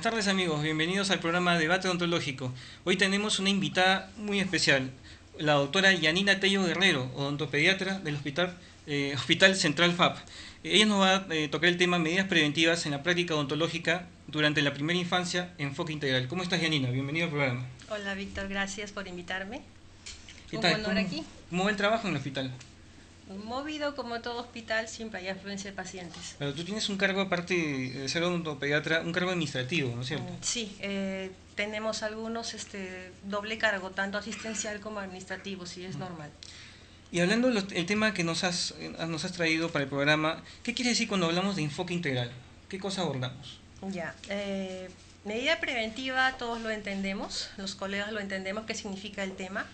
tardes amigos, bienvenidos al programa Debate Odontológico. Hoy tenemos una invitada muy especial, la doctora Yanina Tello Guerrero, odontopediatra del Hospital Central FAP. Ella nos va a tocar el tema medidas preventivas en la práctica odontológica durante la primera infancia, enfoque integral. ¿Cómo estás, Yanina? Bienvenido al programa. Hola Víctor, gracias por invitarme. ¿Qué Un tal? honor aquí. ¿Cómo va el trabajo en el hospital? Movido como todo hospital, siempre hay afluencia de pacientes. Pero tú tienes un cargo, aparte de ser odontopediatra, un cargo administrativo, ¿no es cierto? Sí, tenemos algunos doble cargo, tanto asistencial como administrativo, sí, es normal. Y hablando del tema que nos has traído para el programa, ¿qué quiere decir cuando hablamos de enfoque integral? ¿Qué cosa abordamos? Ya, medida preventiva todos lo entendemos, los colegas lo entendemos, qué significa el tema.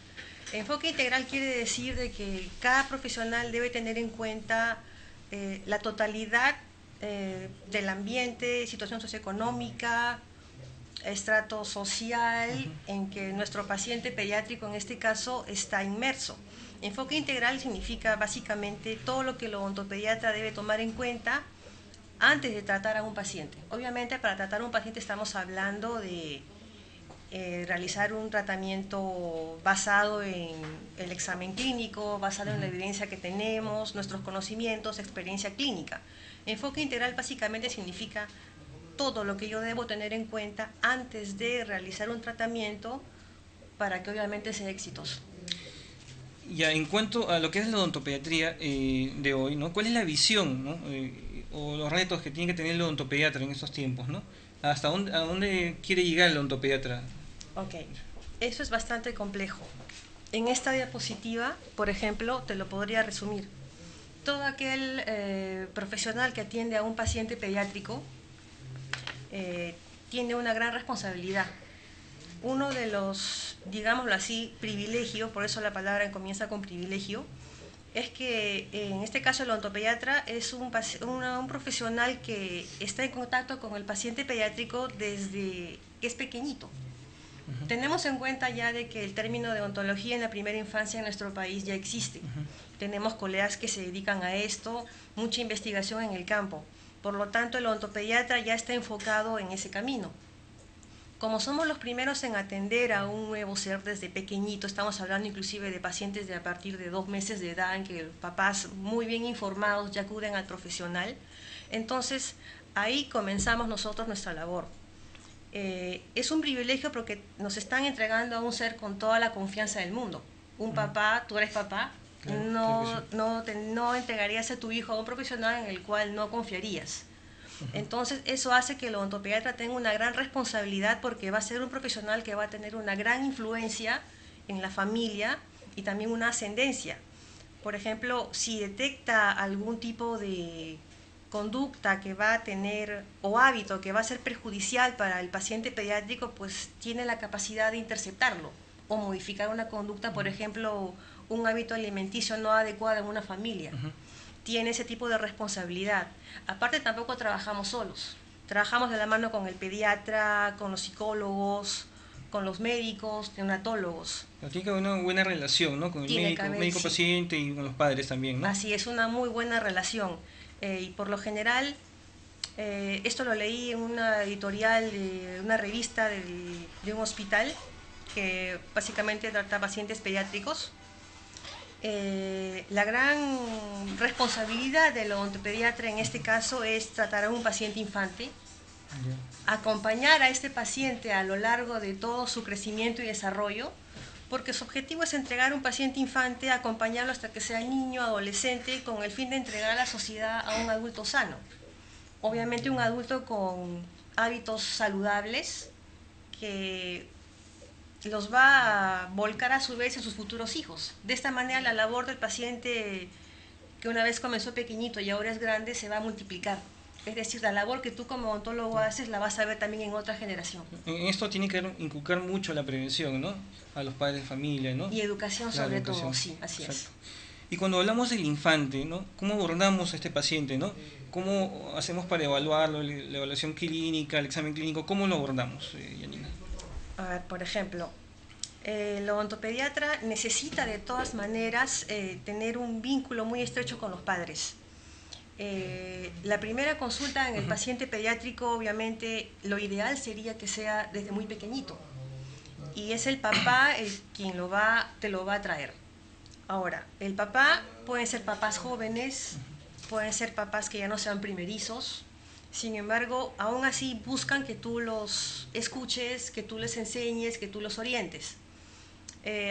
Enfoque integral quiere decir de que cada profesional debe tener en cuenta la totalidad del ambiente, situación socioeconómica, estrato social en que nuestro paciente pediátrico en este caso está inmerso. Enfoque integral significa básicamente todo lo que el odontopediatra debe tomar en cuenta antes de tratar a un paciente. Obviamente para tratar a un paciente estamos hablando de realizar un tratamiento basado en el examen clínico, basado en la evidencia que tenemos, nuestros conocimientos, experiencia clínica. Enfoque integral básicamente significa todo lo que yo debo tener en cuenta antes de realizar un tratamiento para que obviamente sea exitoso. Ya, en cuanto a lo que es la odontopediatría de hoy, ¿no? ¿Cuál es la visión, ¿no? O los retos que tiene que tener el odontopediatra en estos tiempos, ¿no? ¿A dónde quiere llegar el odontopediatra? Ok, eso es bastante complejo. En esta diapositiva, por ejemplo, te lo podría resumir. Todo aquel profesional que atiende a un paciente pediátrico tiene una gran responsabilidad. Uno de los, digámoslo así, privilegios, por eso la palabra comienza con privilegio, es que en este caso el odontopediatra es un profesional que está en contacto con el paciente pediátrico desde que es pequeñito. Tenemos en cuenta ya de que el término de odontología en la primera infancia en nuestro país ya existe. Tenemos colegas que se dedican a esto, mucha investigación en el campo. Por lo tanto, el odontopediatra ya está enfocado en ese camino. Como somos los primeros en atender a un nuevo ser desde pequeñito, estamos hablando inclusive de pacientes de a partir de 2 meses de edad en que papás muy bien informados ya acuden al profesional, entonces ahí comenzamos nosotros nuestra labor. Es un privilegio porque nos están entregando a un ser con toda la confianza del mundo. Un papá, tú eres papá, no entregarías a tu hijo a un profesional en el cual no confiarías. Entonces eso hace que el odontopediatra tenga una gran responsabilidad porque va a ser un profesional que va a tener una gran influencia en la familia y también una ascendencia. Por ejemplo, si detecta algún tipo de conducta que va a tener o hábito que va a ser perjudicial para el paciente pediátrico, pues tiene la capacidad de interceptarlo o modificar una conducta, por ejemplo, un hábito alimenticio no adecuado en una familia. Tiene ese tipo de responsabilidad. Aparte tampoco trabajamos solos, trabajamos de la mano con el pediatra, con los psicólogos, con los médicos, neonatólogos. Tiene que haber una buena relación, ¿no? Con el médico paciente y con los padres también, ¿no? Así es, una muy buena relación. Y por lo general, esto lo leí en una editorial de una revista de un hospital que básicamente trata pacientes pediátricos. La gran responsabilidad del odontopediatra en este caso es tratar a un paciente infante, acompañar a este paciente a lo largo de todo su crecimiento y desarrollo, porque su objetivo es entregar a un paciente infante, acompañarlo hasta que sea niño, adolescente, con el fin de entregar a la sociedad a un adulto sano. Obviamente un adulto con hábitos saludables que los va a volcar a su vez en sus futuros hijos. De esta manera la labor del paciente que una vez comenzó pequeñito y ahora es grande se va a multiplicar. Es decir, la labor que tú como odontólogo haces la vas a ver también en otra generación. En esto tiene que inculcar mucho la prevención, ¿no? A los padres de familia, ¿no? Y educación sobre todo, sí, así es. Y cuando hablamos del infante, ¿no? ¿Cómo abordamos a este paciente, ¿no? ¿Cómo hacemos para evaluarlo, la evaluación clínica, el examen clínico? ¿Cómo lo abordamos, Yanina? A ver, por ejemplo, el odontopediatra necesita de todas maneras tener un vínculo muy estrecho con los padres. La primera consulta en el paciente pediátrico, obviamente, lo ideal sería que sea desde muy pequeñito. Y es el papá quien te lo va a traer. Ahora, el papá pueden ser papás jóvenes, pueden ser papás que ya no sean primerizos. Sin embargo, aún así buscan que tú los escuches, que tú les enseñes, que tú los orientes.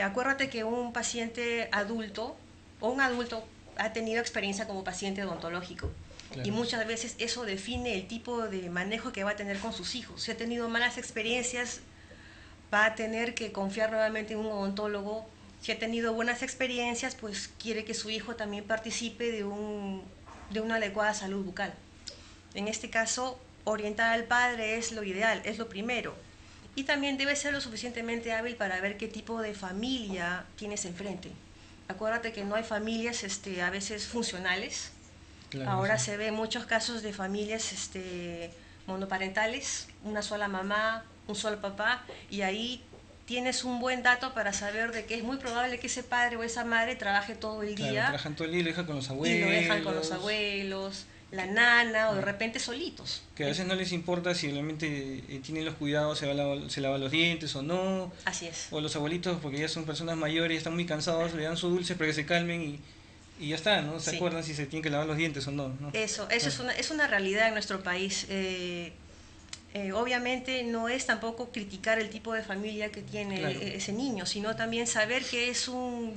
Acuérdate que un paciente adulto o un adulto ha tenido experiencia como paciente odontológico. Claro. Y muchas veces eso define el tipo de manejo que va a tener con sus hijos. Si ha tenido malas experiencias, va a tener que confiar nuevamente en un odontólogo. Si ha tenido buenas experiencias, pues quiere que su hijo también participe de una adecuada salud bucal. En este caso, orientar al padre es lo ideal, es lo primero. Y también debe ser lo suficientemente hábil para ver qué tipo de familia tienes enfrente. Acuérdate que no hay familias a veces funcionales. Claro, ahora sí. Se ve muchos casos de familias monoparentales, una sola mamá, un solo papá, y ahí tienes un buen dato para saber de que es muy probable que ese padre o esa madre trabaje todo el día. Claro, trabajan todo el día y lo dejan con los abuelos. Y lo dejan con los abuelos, la nana, o de repente solitos. Que a veces no les importa si realmente tienen los cuidados, se lava los dientes o no. Así es. O los abuelitos, porque ya son personas mayores, están muy cansados, le dan su dulce para que se calmen y ya está, ¿no? Se acuerdan si se tienen que lavar los dientes o no, ¿no? Eso es una realidad en nuestro país. Obviamente no es tampoco criticar el tipo de familia que tiene ese niño, sino también saber que es un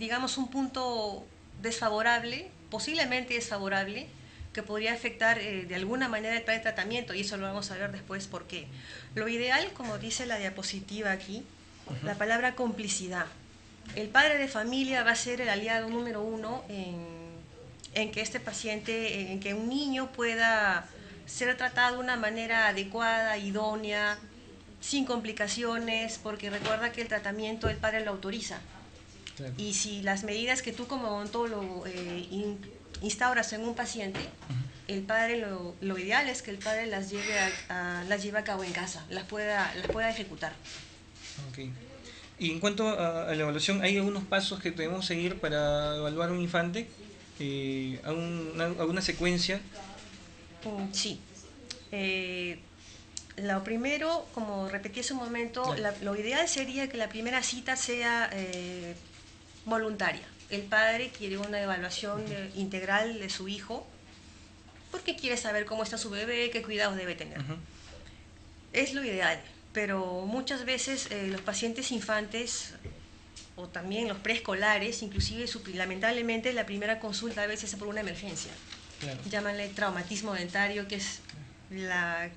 punto desfavorable, posiblemente desfavorable, que podría afectar de alguna manera el plan de tratamiento, y eso lo vamos a ver después por qué. Lo ideal, como dice la diapositiva aquí, la palabra complicidad. El padre de familia va a ser el aliado número uno en que este paciente, en que un niño pueda ser tratado de una manera adecuada, idónea, sin complicaciones, porque recuerda que el tratamiento el padre lo autoriza. Claro. Y si las medidas que tú como odontólogo instauras en un paciente, el padre lo ideal es que el padre las lleve a cabo en casa, las pueda ejecutar. Okay. Y en cuanto a la evaluación, ¿hay algunos pasos que debemos seguir para evaluar a un infante? ¿Alguna secuencia? Sí. Lo primero, como repetí hace un momento, lo ideal sería que la primera cita sea voluntaria. El padre quiere una evaluación integral de su hijo porque quiere saber cómo está su bebé, qué cuidados debe tener. Es lo ideal, pero muchas veces los pacientes infantes o también los preescolares, inclusive lamentablemente la primera consulta a veces es por una emergencia. Claro. Llámanle traumatismo dentario, que es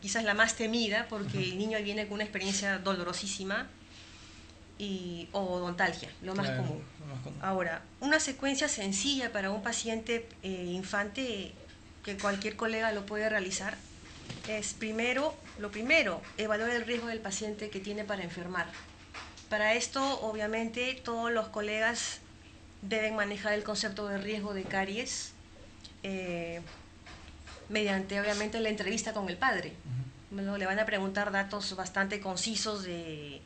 quizás la más temida, porque el niño viene con una experiencia dolorosísima, o odontalgia, lo más común. Ahora, una secuencia sencilla para un paciente infante que cualquier colega lo puede realizar es lo primero, evaluar el riesgo del paciente que tiene para enfermar. Para esto, obviamente, todos los colegas deben manejar el concepto de riesgo de caries mediante, obviamente, la entrevista con el padre. Le van a preguntar datos bastante concisos de,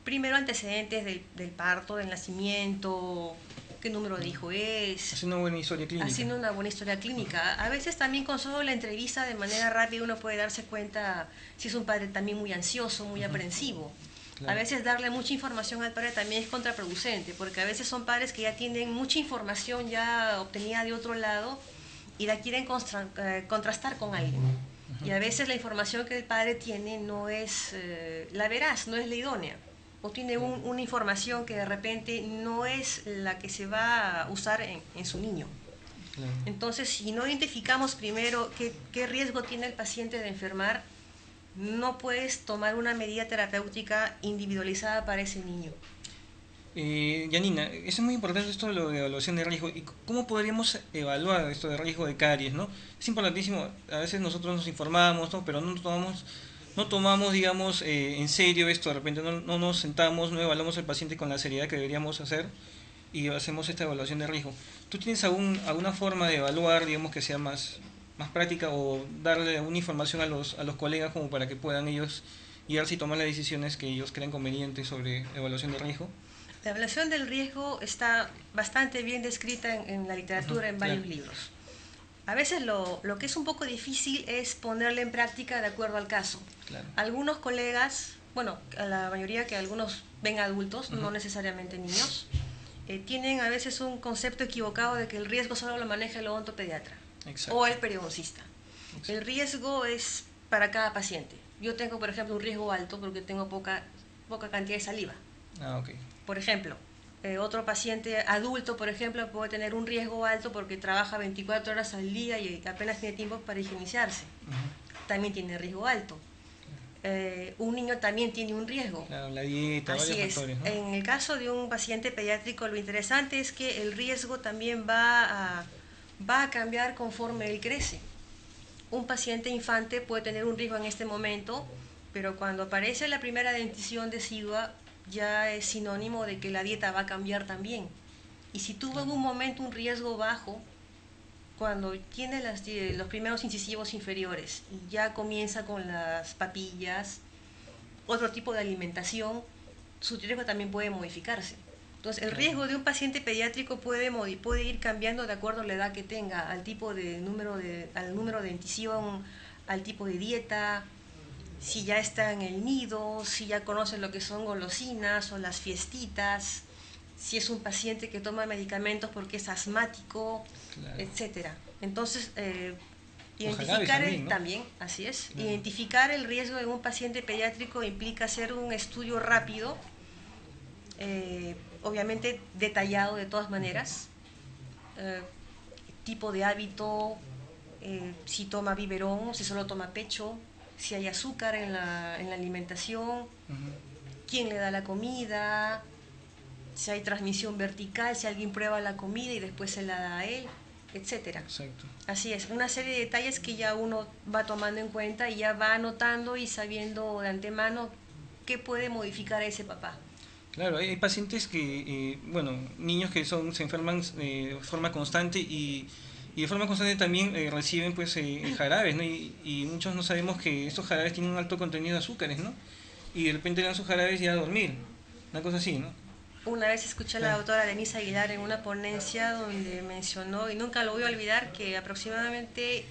primero, antecedentes del parto, del nacimiento, qué número de hijo es. Haciendo una buena historia clínica. Haciendo una buena historia clínica. A veces también con solo la entrevista de manera rápida uno puede darse cuenta si es un padre también muy ansioso, muy aprensivo. Claro. A veces darle mucha información al padre también es contraproducente, porque a veces son padres que ya tienen mucha información ya obtenida de otro lado y la quieren contrastar con alguien. Y a veces la información que el padre tiene no es la veraz, no es la idónea. O tiene una información que de repente no es la que se va a usar en su niño. Claro. Entonces, si no identificamos primero qué riesgo tiene el paciente de enfermar, no puedes tomar una medida terapéutica individualizada para ese niño. Yanina, eso es muy importante esto de la evaluación de riesgo. ¿Y cómo podríamos evaluar esto de riesgo de caries, ¿no? Es importantísimo, a veces nosotros nos informamos, ¿no? Pero no tomamos, digamos, en serio esto. De repente no nos sentamos, no evaluamos al paciente con la seriedad que deberíamos hacer y hacemos esta evaluación de riesgo. ¿Tú tienes alguna forma de evaluar, digamos, que sea más práctica, o darle una información a los colegas como para que puedan ellos guiarse y tomar las decisiones que ellos crean convenientes sobre evaluación de riesgo? La evaluación del riesgo está bastante bien descrita en la literatura, en varios libros. A veces lo que es un poco difícil es ponerle en práctica de acuerdo al caso. Claro. Algunos colegas, bueno, a la mayoría que algunos ven adultos, Ujú. no necesariamente niños, tienen a veces un concepto equivocado de que el riesgo solo lo maneja el odontopediatra Exacto. o el periodoncista. El riesgo es para cada paciente. Yo tengo, por ejemplo, un riesgo alto porque tengo poca cantidad de saliva. Ah, ok. Por ejemplo, otro paciente adulto, por ejemplo, puede tener un riesgo alto porque trabaja 24 horas al día y apenas tiene tiempo para higienizarse. Ujú. También tiene riesgo alto. Un niño también tiene un riesgo. Claro, la dieta, Así varios es. factores, ¿no? En el caso de un paciente pediátrico, lo interesante es que el riesgo también va a cambiar conforme él crece. Un paciente infante puede tener un riesgo en este momento, pero cuando aparece la primera dentición decidua, ya es sinónimo de que la dieta va a cambiar también. Y si tuvo en un momento un riesgo bajo, cuando tiene los primeros incisivos inferiores y ya comienza con las papillas, otro tipo de alimentación, su riesgo también puede modificarse. Entonces, el riesgo de un paciente pediátrico puede ir cambiando de acuerdo a la edad que tenga, al número de dentición, al tipo de dieta, si ya está en el nido, si ya conoce lo que son golosinas o las fiestitas, si es un paciente que toma medicamentos porque es asmático, Claro. etcétera. Entonces, Ojalá identificar también, ¿no? también, así es, Claro. identificar el riesgo de un paciente pediátrico implica hacer un estudio rápido, obviamente detallado de todas maneras, tipo de hábito, si toma biberón, si solo toma pecho, si hay azúcar en la alimentación, Ujú. quién le da la comida, si hay transmisión vertical, si alguien prueba la comida y después se la da a él, etcétera. Exacto. Así es, una serie de detalles que ya uno va tomando en cuenta y ya va anotando y sabiendo de antemano qué puede modificar a ese papá. Claro, hay pacientes que, bueno, niños que se enferman de forma constante y de forma constante también reciben pues jarabes, ¿no? Y muchos no sabemos que estos jarabes tienen un alto contenido de azúcares, ¿no? Y de repente le dan sus jarabes y a dormir, una cosa así, ¿no? Una vez escuché a la Claro. doctora Denise Aguilar en una ponencia donde mencionó, y nunca lo voy a olvidar, que aproximadamente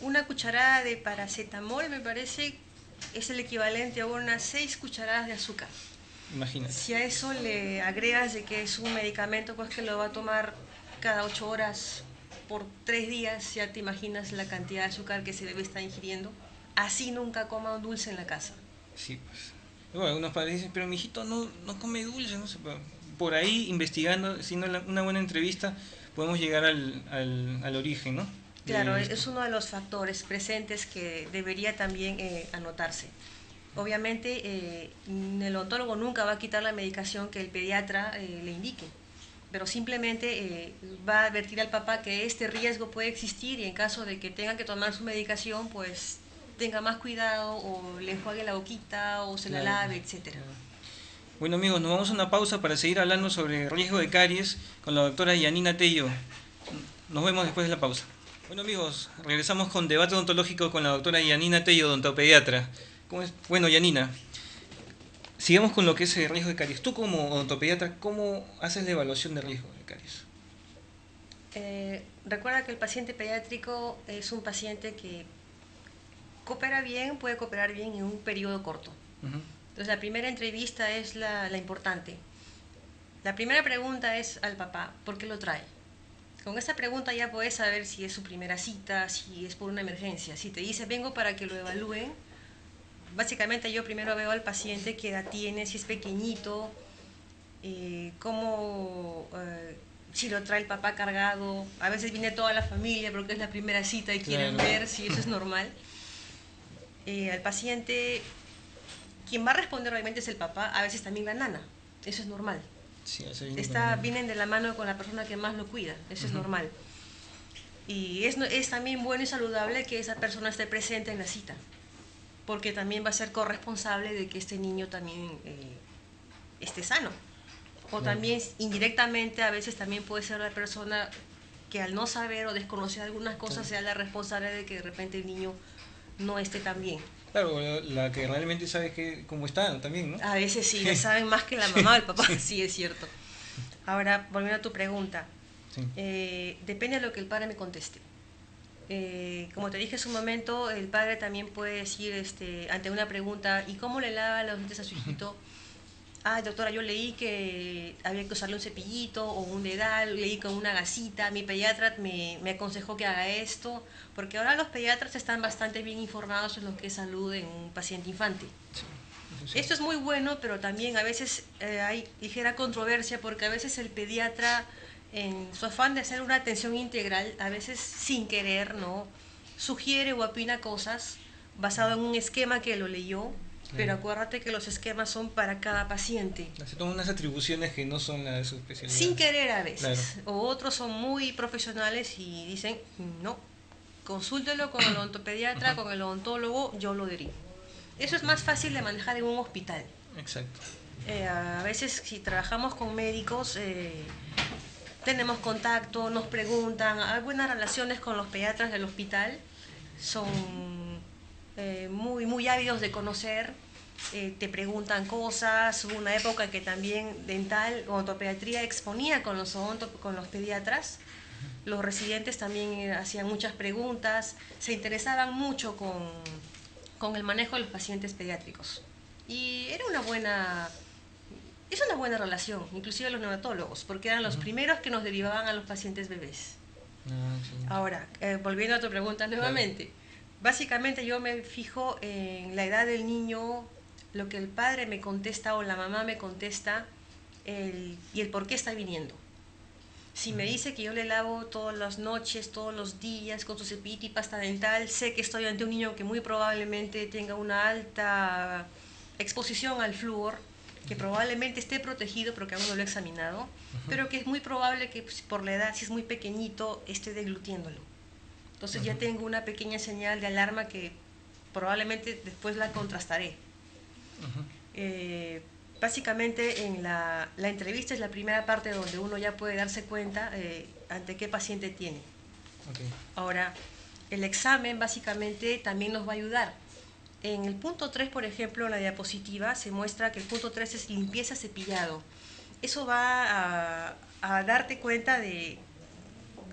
una cucharada de paracetamol, me parece, es el equivalente a unas 6 cucharadas de azúcar. Imagínate. Si a eso le agregas de que es un medicamento pues que lo va a tomar cada 8 horas por 3 días, ya te imaginas la cantidad de azúcar que ese bebé está ingiriendo. Así nunca coma un dulce en la casa. Sí, pues. Bueno, algunos padres dicen, pero mi hijito no come dulce, no sé. Por ahí, investigando, haciendo una buena entrevista, podemos llegar al origen, ¿no? Claro, De esto. es uno de los factores presentes que debería también anotarse. Obviamente, el odontólogo nunca va a quitar la medicación que el pediatra le indique, pero simplemente va a advertir al papá que este riesgo puede existir y en caso de que tenga que tomar su medicación, pues tenga más cuidado o le enjuague la boquita o se la Claro, lave, etcétera. claro. Bueno amigos, nos vamos a una pausa para seguir hablando sobre riesgo de caries con la doctora Yanina Tello. Nos vemos después de la pausa. Bueno amigos, regresamos con debate odontológico con la doctora Yanina Tello, odontopediatra. ¿Cómo es? Bueno Yanina, sigamos con lo que es el riesgo de caries. Tú como odontopediatra, ¿cómo haces la evaluación de riesgo de caries? Recuerda que el paciente pediátrico es un paciente que coopera bien, puede cooperar bien en un periodo corto. Ujú. Entonces la primera entrevista es la importante. La primera pregunta es al papá, ¿por qué lo trae? Con esta pregunta ya puedes saber si es su primera cita, si es por una emergencia. Si te dice vengo para que lo evalúen, básicamente yo primero veo al paciente qué edad tiene, si es pequeñito, si lo trae el papá cargado. A veces viene toda la familia porque es la primera cita y quieren Claro. ver si eso es normal. Al paciente, quien va a responder obviamente es el papá, a veces también la nana, eso es normal. Sí, eso viene con la- Vienen de la mano con la persona que más lo cuida, eso es Ujú. normal. Y es también bueno y saludable que esa persona esté presente en la cita, porque también va a ser corresponsable de que este niño también esté sano. O Claro. también indirectamente a veces también puede ser la persona que al no saber o desconocer algunas cosas Claro. sea la responsable de que de repente el niño no esté tan bien. Claro, la que realmente sabe cómo está también, ¿no? A veces sí, ya saben más que la mamá o el papá, sí es cierto. Ahora, volviendo a tu pregunta, Sí. depende de lo que el padre me conteste. Como te dije hace un momento, el padre también puede decir ante una pregunta, ¿y cómo le lava los dientes a su hijito? Ah, doctora, yo leí que había que usarle un cepillito o un dedal, leí con una gasita, mi pediatra me aconsejó que haga esto, porque ahora los pediatras están bastante bien informados en lo que es salud en un paciente infante. Sí. Esto es muy bueno, pero también a veces hay ligera controversia porque a veces el pediatra, en su afán de hacer una atención integral, a veces sin querer, ¿no?, sugiere o opina cosas basado en un esquema que lo leyó. Pero acuérdate que los esquemas son para cada paciente. Se toman unas atribuciones que no son las de su especialidad. Sin querer a veces. Claro. O otros son muy profesionales y dicen, no, consúltelo con el odontopediatra, con el odontólogo, yo lo derivo. Eso es más fácil de manejar en un hospital. Exacto. A veces si trabajamos con médicos, tenemos contacto, nos preguntan, hay buenas relaciones con los pediatras del hospital, son muy ávidos de conocer, te preguntan cosas. Hubo una época que también dental, odontopediatría exponía con los pediatras. Los residentes también hacían muchas preguntas, se interesaban mucho con el manejo de los pacientes pediátricos. Y era es una buena relación, inclusive los neonatólogos, porque eran los primeros que nos derivaban a los pacientes bebés. Sí. Ahora, volviendo a tu pregunta nuevamente, claro. Básicamente yo me fijo en la edad del niño, lo que el padre me contesta o la mamá me contesta y el por qué está viniendo. Si me dice que yo le lavo todas las noches, todos los días con su cepillito y pasta dental, sé que estoy ante un niño que muy probablemente tenga una alta exposición al flúor, que probablemente esté protegido porque aún no lo he examinado, pero que es muy probable que por la edad, si es muy pequeñito, esté deglutiéndolo. Entonces ya tengo una pequeña señal de alarma que probablemente después la contrastaré. Básicamente en la entrevista es la primera parte donde uno ya puede darse cuenta ante qué paciente tiene. Ahora, el examen básicamente también nos va a ayudar. En el punto 3, por ejemplo, en la diapositiva, se muestra que el punto 3 es limpieza cepillado. Eso va a darte cuenta de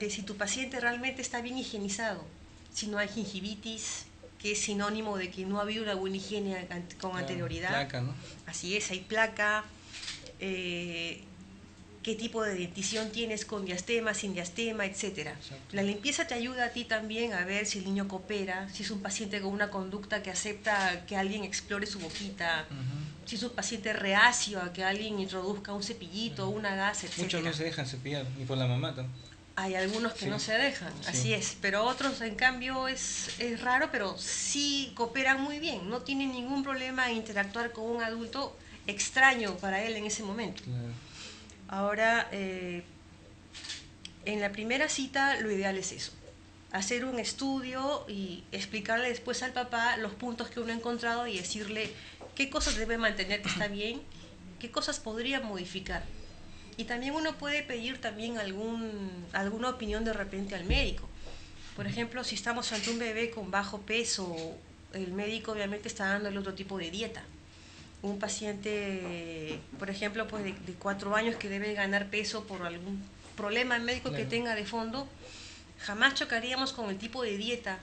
si tu paciente realmente está bien higienizado, si no hay gingivitis, que es sinónimo de que no ha habido una buena higiene con anterioridad. Placa, ¿no? Así es, hay placa, qué tipo de dentición tienes con diastema, sin diastema, etc. La limpieza te ayuda a ti también a ver si el niño coopera, si es un paciente con una conducta que acepta que alguien explore su boquita, si es un paciente reacio a que alguien introduzca un cepillito, una gasa, etc. Muchos no se dejan cepillar, ni por la mamá también. Hay algunos que no se dejan, así es, pero otros en cambio es raro, pero sí cooperan muy bien, no tienen ningún problema en interactuar con un adulto extraño para él en ese momento. Claro. Ahora, en la primera cita lo ideal es eso, hacer un estudio y explicarle después al papá los puntos que uno ha encontrado y decirle qué cosas debe mantener que está bien, qué cosas podría modificar. Y también uno puede pedir también alguna opinión de repente al médico. Por ejemplo, si estamos ante un bebé con bajo peso, el médico obviamente está dándole otro tipo de dieta. Un paciente, por ejemplo, pues de 4 años que debe ganar peso por algún problema médico que tenga de fondo, jamás chocaríamos con el tipo de dieta,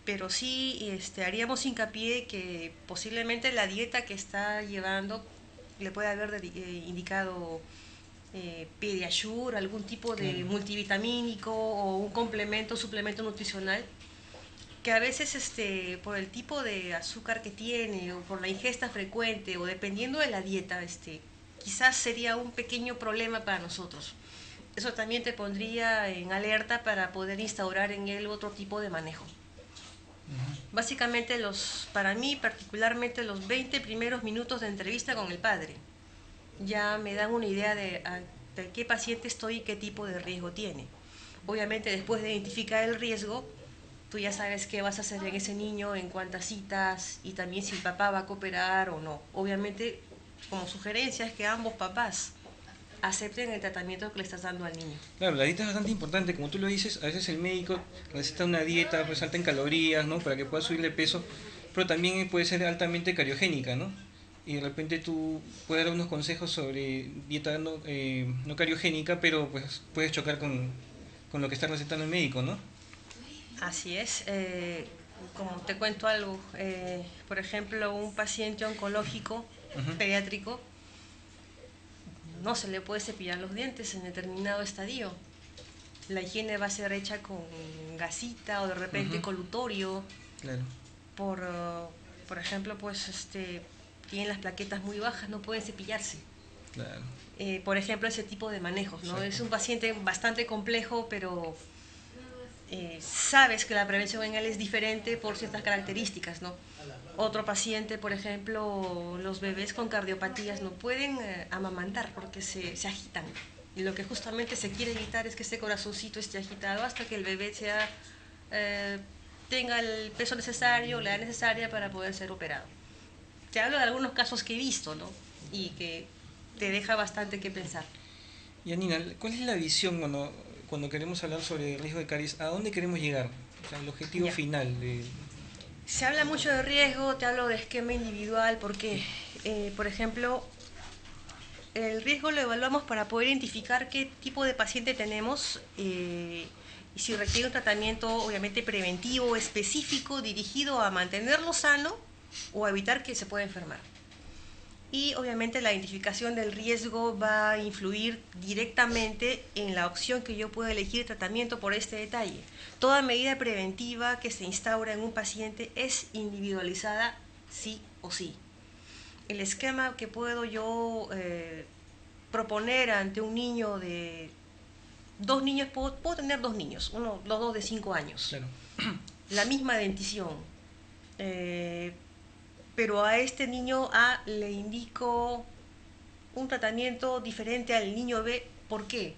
pero sí haríamos hincapié que posiblemente la dieta que está llevando le puede haber indicado Pediasure, algún tipo de multivitamínico o un suplemento nutricional, que a veces por el tipo de azúcar que tiene o por la ingesta frecuente o dependiendo de la dieta, quizás sería un pequeño problema para nosotros. Eso también te pondría en alerta para poder instaurar en él otro tipo de manejo. Básicamente para mí particularmente los 20 primeros minutos de entrevista con el padre ya me dan una idea de qué paciente estoy y qué tipo de riesgo tiene. Obviamente después de identificar el riesgo, tú ya sabes qué vas a hacer en ese niño, en cuántas citas y también si el papá va a cooperar o no. Obviamente, como sugerencia es que ambos papás acepten el tratamiento que le estás dando al niño. Claro, la dieta es bastante importante, como tú lo dices, a veces el médico necesita una dieta pues alta en calorías, ¿no?, para que pueda subir de peso, pero también puede ser altamente cariogénica, ¿no? Y de repente tú puedes dar unos consejos sobre dieta no cariogénica, pero pues puedes chocar con lo que está recetando el médico, ¿no? Así es. Como te cuento algo, por ejemplo, un paciente oncológico Ujú. pediátrico no se le puede cepillar los dientes en determinado estadio. La higiene va a ser hecha con gasita o de repente Ujú. colutorio. Claro, Por, por ejemplo, pues tienen las plaquetas muy bajas, no pueden cepillarse. claro, Por ejemplo, ese tipo de manejos, ¿no? exacto. Es un paciente bastante complejo, pero sabes que la prevención en él es diferente por ciertas características, ¿no? Otro paciente, por ejemplo, los bebés con cardiopatías no pueden amamantar porque se agitan. Y lo que justamente se quiere evitar es que ese corazoncito esté agitado hasta que el bebé sea, eh, tenga el peso necesario, la edad necesaria para poder ser operado. Te hablo de algunos casos que he visto, ¿no? Y que te deja bastante que pensar. Yanina, ¿cuál es la visión cuando queremos hablar sobre el riesgo de caries? ¿A dónde queremos llegar? O sea, el objetivo Ya. final de... Se habla mucho de riesgo, te hablo de esquema individual, porque, por ejemplo, el riesgo lo evaluamos para poder identificar qué tipo de paciente tenemos y si requiere un tratamiento obviamente preventivo, específico, dirigido a mantenerlo sano o a evitar que se pueda enfermar. Y obviamente la identificación del riesgo va a influir directamente en la opción que yo pueda elegir de tratamiento por este detalle. Toda medida preventiva que se instaura en un paciente es individualizada sí o sí. El esquema que puedo yo proponer ante un niño de dos niños, puedo tener dos niños, los dos de 5 años, Claro, la misma dentición, eh, pero a este niño A le indico un tratamiento diferente al niño B. ¿Por qué?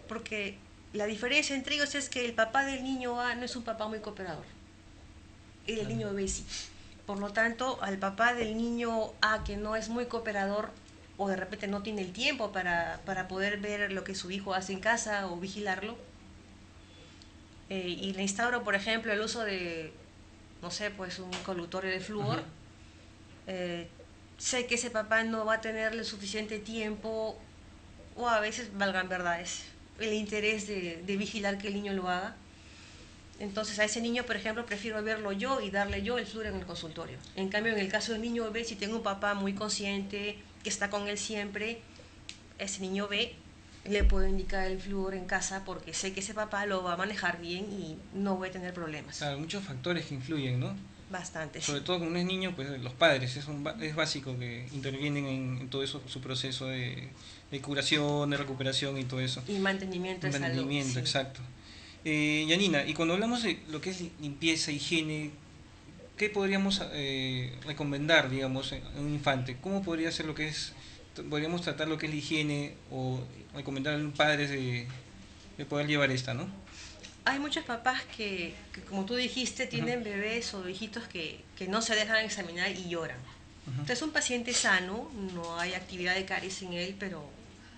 Porque la diferencia entre ellos es que el papá del niño A no es un papá muy cooperador, el claro. niño B sí. Por lo tanto, al papá del niño A que no es muy cooperador o de repente no tiene el tiempo para poder ver lo que su hijo hace en casa o vigilarlo, y le instauro, por ejemplo, el uso de, no sé, pues un colutorio de Ujú. flúor, eh, sé que ese papá no va a tenerle suficiente tiempo o a veces, valgan verdades, el interés de vigilar que el niño lo haga. Entonces a ese niño, por ejemplo, prefiero verlo yo y darle yo el flúor en el consultorio. En cambio, en el caso del niño B, si tengo un papá muy consciente, que está con él siempre, ese niño B le puedo indicar el flúor en casa porque sé que ese papá lo va a manejar bien y no voy a tener problemas. Claro, muchos factores que influyen, ¿no? Bastante, Sobre sí. todo cuando uno es niño, pues los padres es básico que intervienen en todo eso, su proceso de curación, de recuperación y todo eso. Y mantenimiento El de salud, mantenimiento, sí. exacto. Yanina, y cuando hablamos de lo que es limpieza, higiene, ¿qué podríamos recomendar, digamos, a un infante? ¿Cómo podría ser lo que es, podríamos tratar lo que es la higiene o recomendar a un padre de poder llevar esta, ¿no? Hay muchos papás que, como tú dijiste, Ujú, tienen bebés o hijitos que no se dejan examinar y lloran. ujú. Entonces, un paciente sano, no hay actividad de caries en él, pero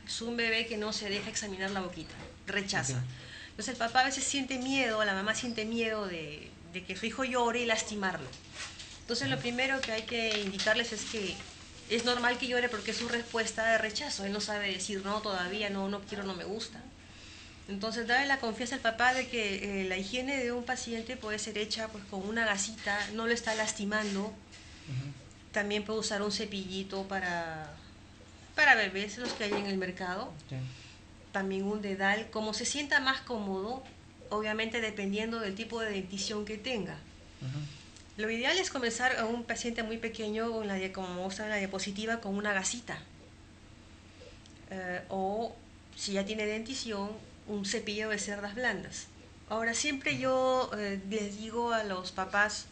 es un bebé que no se deja examinar la boquita, Ok, rechaza. Entonces, el papá a veces siente miedo, la mamá siente miedo de que su hijo llore y lastimarlo. Entonces, lo primero que hay que indicarles es que es normal que llore porque es su respuesta de rechazo. Él no sabe decir no, todavía no, no quiero, no me gusta. Entonces, darle la confianza al papá de que la higiene de un paciente puede ser hecha pues con una gasita, no lo está lastimando. ujú, También puede usar un cepillito para bebés, los que hay en el mercado. ya, También un dedal, como se sienta más cómodo, obviamente dependiendo del tipo de dentición que tenga. ujú, Lo ideal es comenzar a un paciente muy pequeño, como muestra en la diapositiva, con una gasita. O si ya tiene dentición, un cepillo de cerdas blandas. Ahora, siempre yo les digo a los papás,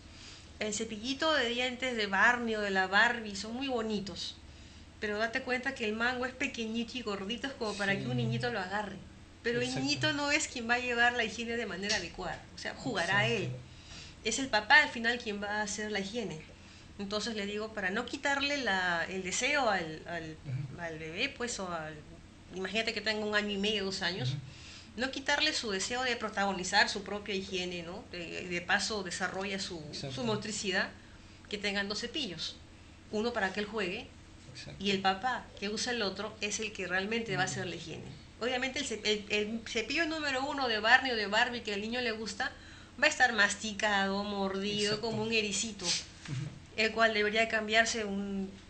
el cepillito de dientes de Barney o de la Barbie son muy bonitos, pero date cuenta que el mango es pequeñito y gordito, es como para que un sí, niñito lo agarre. Pero el exacto, niñito no es quien va a llevar la higiene de manera adecuada, o sea, jugará exacto. él. Es el papá al final quien va a hacer la higiene. Entonces le digo, para no quitarle el deseo Ujú, al bebé, pues, imagínate que tenga 1 año y medio, 2 años, ujú, no quitarle su deseo de protagonizar su propia higiene, ¿no? De paso desarrolla su exacto, motricidad, que tengan dos cepillos, uno para que él juegue y exacto. el papá que usa el otro es el que realmente va a hacer la higiene. Obviamente el cepillo número 1 de Barney o de Barbie que al niño le gusta va a estar masticado, mordido, Exacto. como un ericito, Ujú. el cual debería cambiarse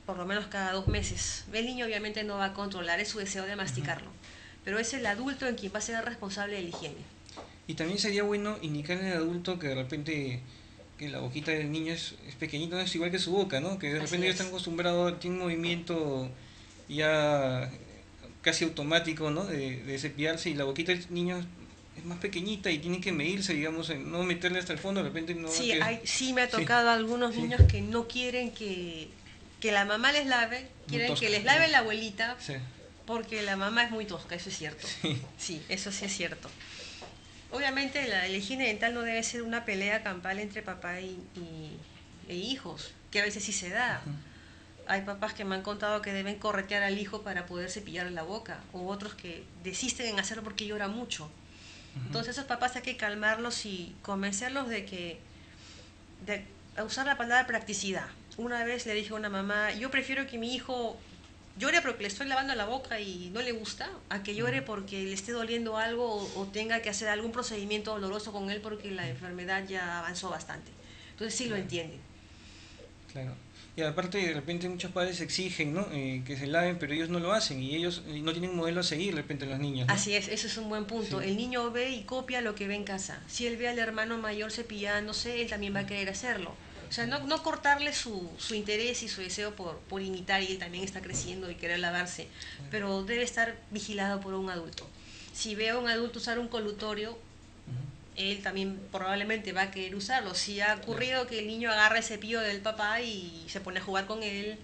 por lo menos cada 2 meses. El niño obviamente no va a controlar, es su deseo de Ujú. masticarlo, pero es el adulto en quien va a ser el responsable de la higiene. Y también sería bueno indicarle al adulto que de repente que la boquita del niño es pequeñita, no es igual que su boca, ¿no? Que de Así repente ya están es. acostumbrados, tiene un movimiento ya casi automático, ¿no? De cepillarse y la boquita del niño es más pequeñita y tiene que medirse, digamos, en no meterle hasta el fondo, de repente no va a Sí, quedar. sí me ha Sí, tocado a algunos sí, niños que no quieren que la mamá les lave, muy quieren que tosca. les lave la abuelita, Sí, porque la mamá es muy tosca, eso es cierto. sí, Sí, eso sí es cierto. Obviamente la higiene dental no debe ser una pelea campal entre papá e hijos, que a veces sí se da. ujú, Hay papás que me han contado que deben corretear al hijo para poder cepillar la boca, o otros que desisten en hacerlo porque llora mucho. ujú, Entonces esos papás hay que calmarlos y convencerlos de usar la palabra practicidad. Una vez le dije a una mamá, yo prefiero que mi hijo llore porque le estoy lavando la boca y no le gusta, a que llore ujú, porque le esté doliendo algo o tenga que hacer algún procedimiento doloroso con él porque la enfermedad ya avanzó bastante. Entonces sí lo claro, entienden. claro. Y aparte de repente muchos padres exigen, ¿no? Que se laven, pero ellos no lo hacen y ellos no tienen un modelo a seguir de repente los niños, ¿no? Así es, eso es un buen punto. Sí, El niño ve y copia lo que ve en casa. Si él ve al hermano mayor cepillándose, él también va a querer hacerlo. O sea, no cortarle su interés y su deseo por imitar, y él también está creciendo y querer lavarse, pero debe estar vigilado por un adulto. Si ve a un adulto usar un colutorio, ujú, él también probablemente va a querer usarlo. Si ha claro, ocurrido que el niño agarra el cepillo del papá y se pone a jugar con él,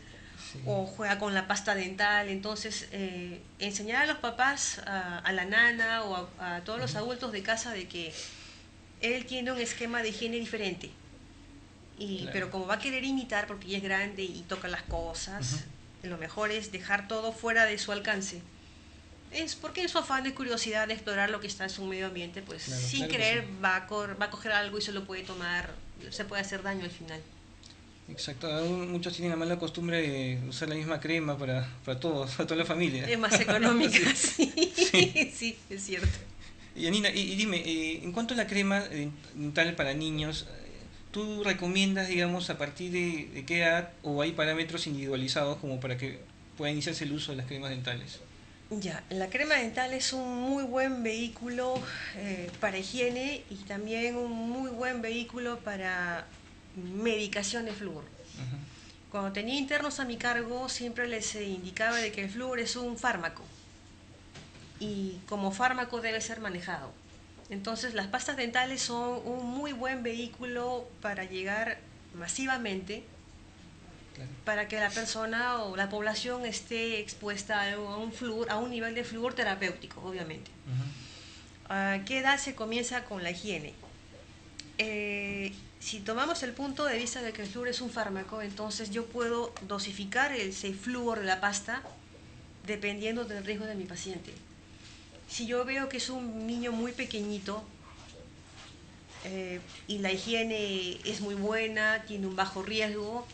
sí, o juega con la pasta dental. Entonces, enseñar a los papás, a la nana o a todos los ujú, adultos de casa de que él tiene un esquema de higiene diferente. claro, Pero como va a querer imitar porque ya es grande y toca las ujú, cosas, lo mejor es dejar todo fuera de su alcance. Es porque en su afán de curiosidad de explorar lo que está en su medio ambiente, pues claro, sin claro que sí. querer va a coger algo y se lo puede tomar, se puede hacer daño al final. Exacto, aún muchos tienen la mala costumbre de usar la misma crema para todos, para toda la familia. Es más económica, Sí, sí, sí. sí, es cierto. Y Anina, y dime, en cuanto a la crema dental para niños, ¿tú recomiendas, digamos, a partir de qué edad o hay parámetros individualizados como para que pueda iniciarse el uso de las cremas dentales? Ya, la crema dental es un muy buen vehículo para higiene y también un muy buen vehículo para medicación de flúor. Ujú, Cuando tenía internos a mi cargo siempre les indicaba de que el flúor es un fármaco y como fármaco debe ser manejado. Entonces las pastas dentales son un muy buen vehículo para llegar masivamente claro. para que la persona o la población esté expuesta a un flúor, a un nivel de flúor terapéutico, obviamente. Ujú, ¿A qué edad se comienza con la higiene? Si tomamos el punto de vista de que el flúor es un fármaco, entonces yo puedo dosificar el flúor de la pasta dependiendo del riesgo de mi paciente. Si yo veo que es un niño muy pequeñito y la higiene es muy buena, tiene un bajo riesgo,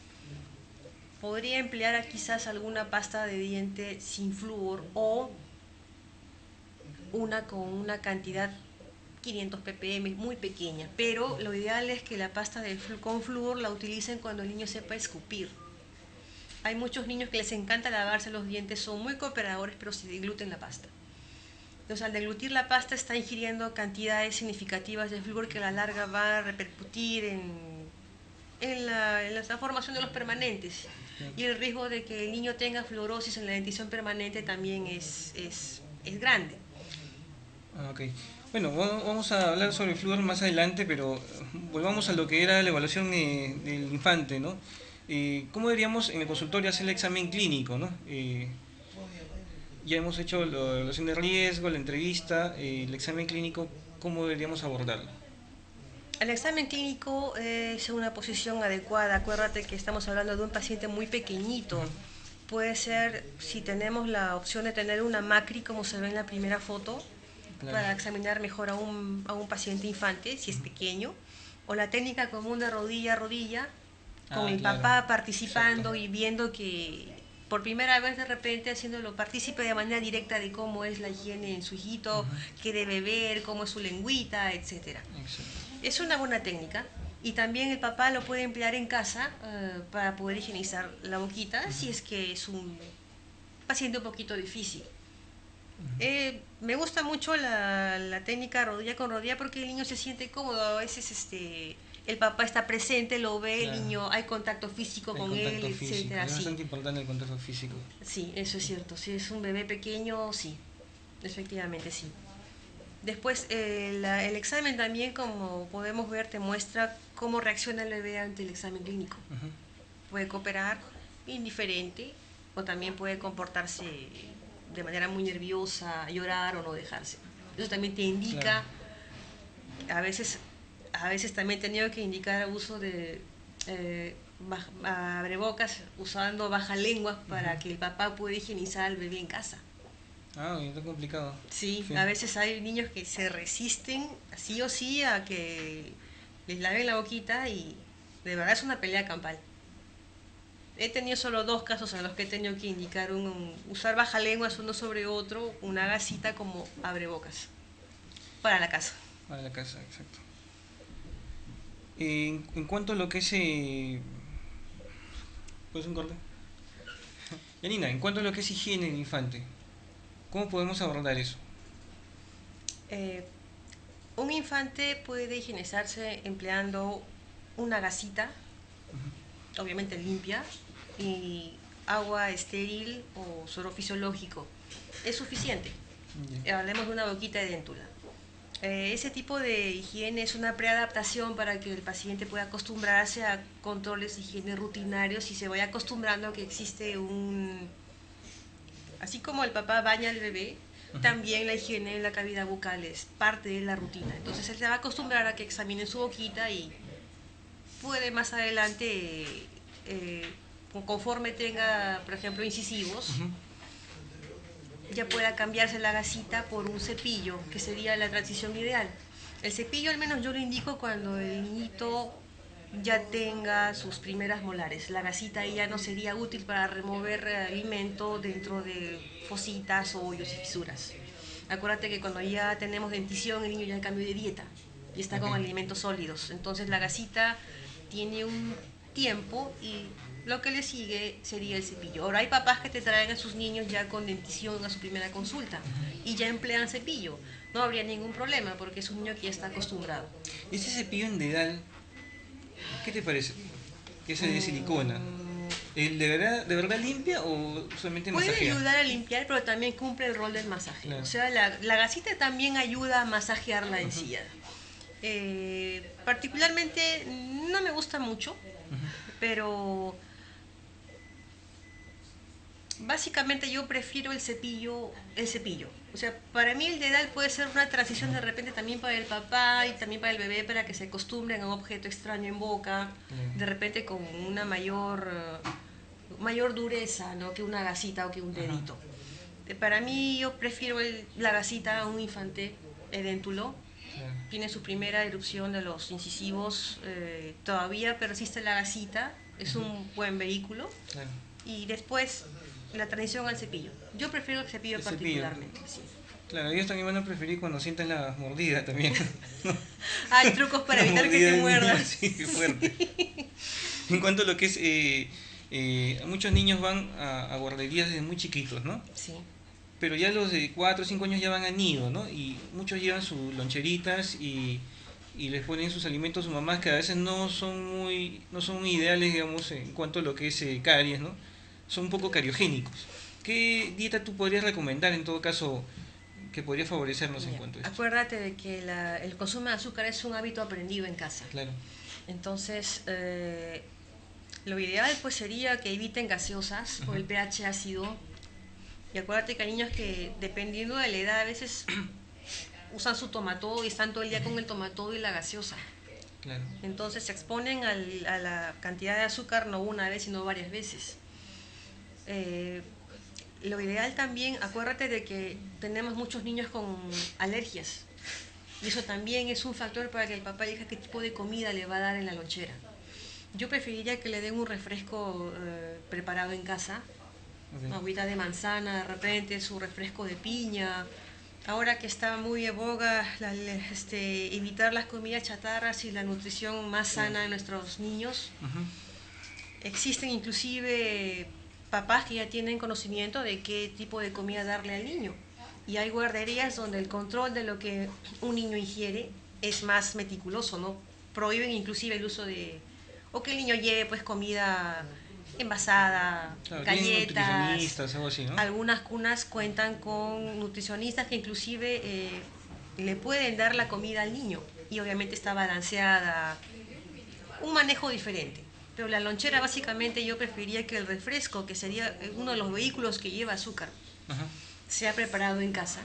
podría emplear quizás alguna pasta de diente sin flúor o una con una cantidad 500 ppm muy pequeña, pero lo ideal es que la pasta con flúor la utilicen cuando el niño sepa escupir. Hay muchos niños que les encanta lavarse los dientes, son muy cooperadores, pero se digluten la pasta. Entonces, al deglutir la pasta está ingiriendo cantidades significativas de flúor que a la larga va a repercutir en la formación de los permanentes. claro. Y el riesgo de que el niño tenga fluorosis en la dentición permanente también es grande. Ah, ok. Bueno, vamos a hablar sobre el flúor más adelante, pero volvamos a lo que era la evaluación del infante, ¿no? ¿Cómo deberíamos en el consultorio hacer el examen clínico, ¿no? Ya hemos hecho la evaluación de riesgo, la entrevista, el examen clínico, ¿cómo deberíamos abordarlo? El examen clínico es una posición adecuada. Acuérdate que estamos hablando de un paciente muy pequeñito. Ujú, Puede ser, si tenemos la opción de tener una macri, como se ve en la primera foto, claro. para examinar mejor a un paciente infante, si es Ujú. pequeño, o la técnica común de rodilla a rodilla, con Ah, el claro. papá Exacto. participando y viendo que por primera vez de repente haciéndolo partícipe de manera directa de cómo es la higiene en su hijito, Ujú, qué debe beber, cómo es su lengüita, etcétera. exacto. Es una buena técnica. Y también el papá lo puede emplear en casa para poder higienizar la boquita si es que es un paciente un poquito difícil. Me gusta mucho la técnica rodilla con rodilla porque el niño se siente cómodo. A veces el papá está presente, lo ve, Claro. el niño, hay contacto físico El con contacto él, físico, etcétera. es Sí, bastante importante el contacto físico. sí, eso es cierto. Si es un bebé pequeño, sí, efectivamente sí. Después, el examen también, como podemos ver, te muestra cómo reacciona el bebé ante el examen clínico. Ujú. Puede cooperar indiferente o también puede comportarse de manera muy nerviosa, llorar o no dejarse. Eso también te indica, Claro. a veces también he tenido que indicar uso de abrebocas usando baja lengua para que el papá pueda higienizar al bebé en casa. Ah, está complicado. Sí, Sí. a veces hay niños que se resisten sí o sí a que les laven la boquita y de verdad es una pelea campal. He tenido solo 2 casos en los que he tenido que indicar usar baja lenguas uno sobre otro, una gasita como abrebocas para la casa. A la casa, exacto. En cuanto a lo que es... ¿Puedes un corte? Yanina, en cuanto a lo que es higiene del infante, ¿cómo podemos abordar eso? Eh, un infante puede higienizarse empleando una gasita, obviamente limpia, y agua estéril o suero fisiológico. Es suficiente. Ya. Hablemos de una boquita de déntula. Ese tipo de higiene es una preadaptación para que el paciente pueda acostumbrarse a controles de higiene rutinarios y se vaya acostumbrando a que existe así como el papá baña al bebé, también la higiene en la cavidad bucal es parte de la rutina. Entonces él se va a acostumbrar a que examine su boquita y puede más adelante, conforme tenga, por ejemplo, incisivos, ya pueda cambiarse la gasita por un cepillo, que sería la transición ideal. El cepillo al menos yo lo indico cuando el niñito ya tenga sus primeras molares. La gasita ya no sería útil para remover alimento dentro de fositas, hoyos y fisuras. Acuérdate que cuando ya tenemos dentición el niño ya cambió de dieta y está con alimentos sólidos. Entonces la gasita tiene un tiempo y lo que le sigue sería el cepillo. Ahora hay papás que te traen a sus niños ya con dentición a su primera consulta y ya emplean cepillo. No habría ningún problema porque es un niño que ya está acostumbrado. Ese cepillo en dedal, ¿qué te parece? Ese de silicona. Mm, ¿El de verdad limpia o solamente Puede masajea? ayudar a limpiar, pero también cumple el rol del masaje. Claro. O sea, la gasita también ayuda a masajear la encía. Particularmente no me gusta mucho, pero básicamente yo prefiero el cepillo. O sea, para mí el dedal puede ser una transición de repente también para el papá y también para el bebé para que se acostumbren a un objeto extraño en boca, de repente con una mayor dureza, ¿no?, que una gasita o que un dedito. Para mí yo prefiero la gasita a un infante edéntulo. Claro. Tiene su primera erupción de los incisivos, todavía persiste la gasita, es un buen vehículo. Claro. Y después la transición al cepillo. Yo prefiero el cepillo El cepillo. particularmente. Sí. Claro, ellos también van a preferir cuando sientan la mordida también. Hay trucos para La evitar que mordida te del muerdan. niño, sí, fuerte. En cuanto a lo que es, muchos niños van a guarderías desde muy chiquitos, ¿no? Sí. Pero ya los de 4 o 5 años ya van a nido, ¿no? Y muchos llevan sus loncheritas y les ponen sus alimentos a sus mamás que a veces no son muy ideales, digamos, en cuanto a lo que es caries, ¿no? Son un poco cariogénicos. ¿Qué dieta tú podrías recomendar en todo caso que podría favorecernos en cuanto a esto? Acuérdate de que el consumo de azúcar es un hábito aprendido en casa. Claro. Entonces, lo ideal pues sería que eviten gaseosas o el pH ácido. Y acuérdate que hay niños que, dependiendo de la edad, a veces usan su tomatodo y están todo el día con el tomatodo y la gaseosa. Claro. Entonces se exponen a la cantidad de azúcar no una vez, sino varias veces. Lo ideal también, acuérdate de que tenemos muchos niños con alergias. Y eso también es un factor para que el papá elija qué tipo de comida le va a dar en la lonchera. Yo preferiría que le den un refresco preparado en casa. Okay. Agüita de manzana, de repente, su refresco de piña, Ahora que está muy en boga evitar las comidas chatarras y la nutrición más sana de nuestros niños, existen inclusive papás que ya tienen conocimiento de qué tipo de comida darle al niño. Y hay guarderías donde el control de lo que un niño ingiere es más meticuloso, ¿no? Prohíben inclusive el uso de... o que el niño lleve pues comida envasada, Claro, tienen galletas. nutricionistas, algo así, ¿no? Algunas cunas cuentan con nutricionistas que inclusive le pueden dar la comida al niño y obviamente está balanceada, un manejo diferente. Pero la lonchera básicamente yo preferiría que el refresco, que sería uno de los vehículos que lleva azúcar, Ajá. sea preparado en casa.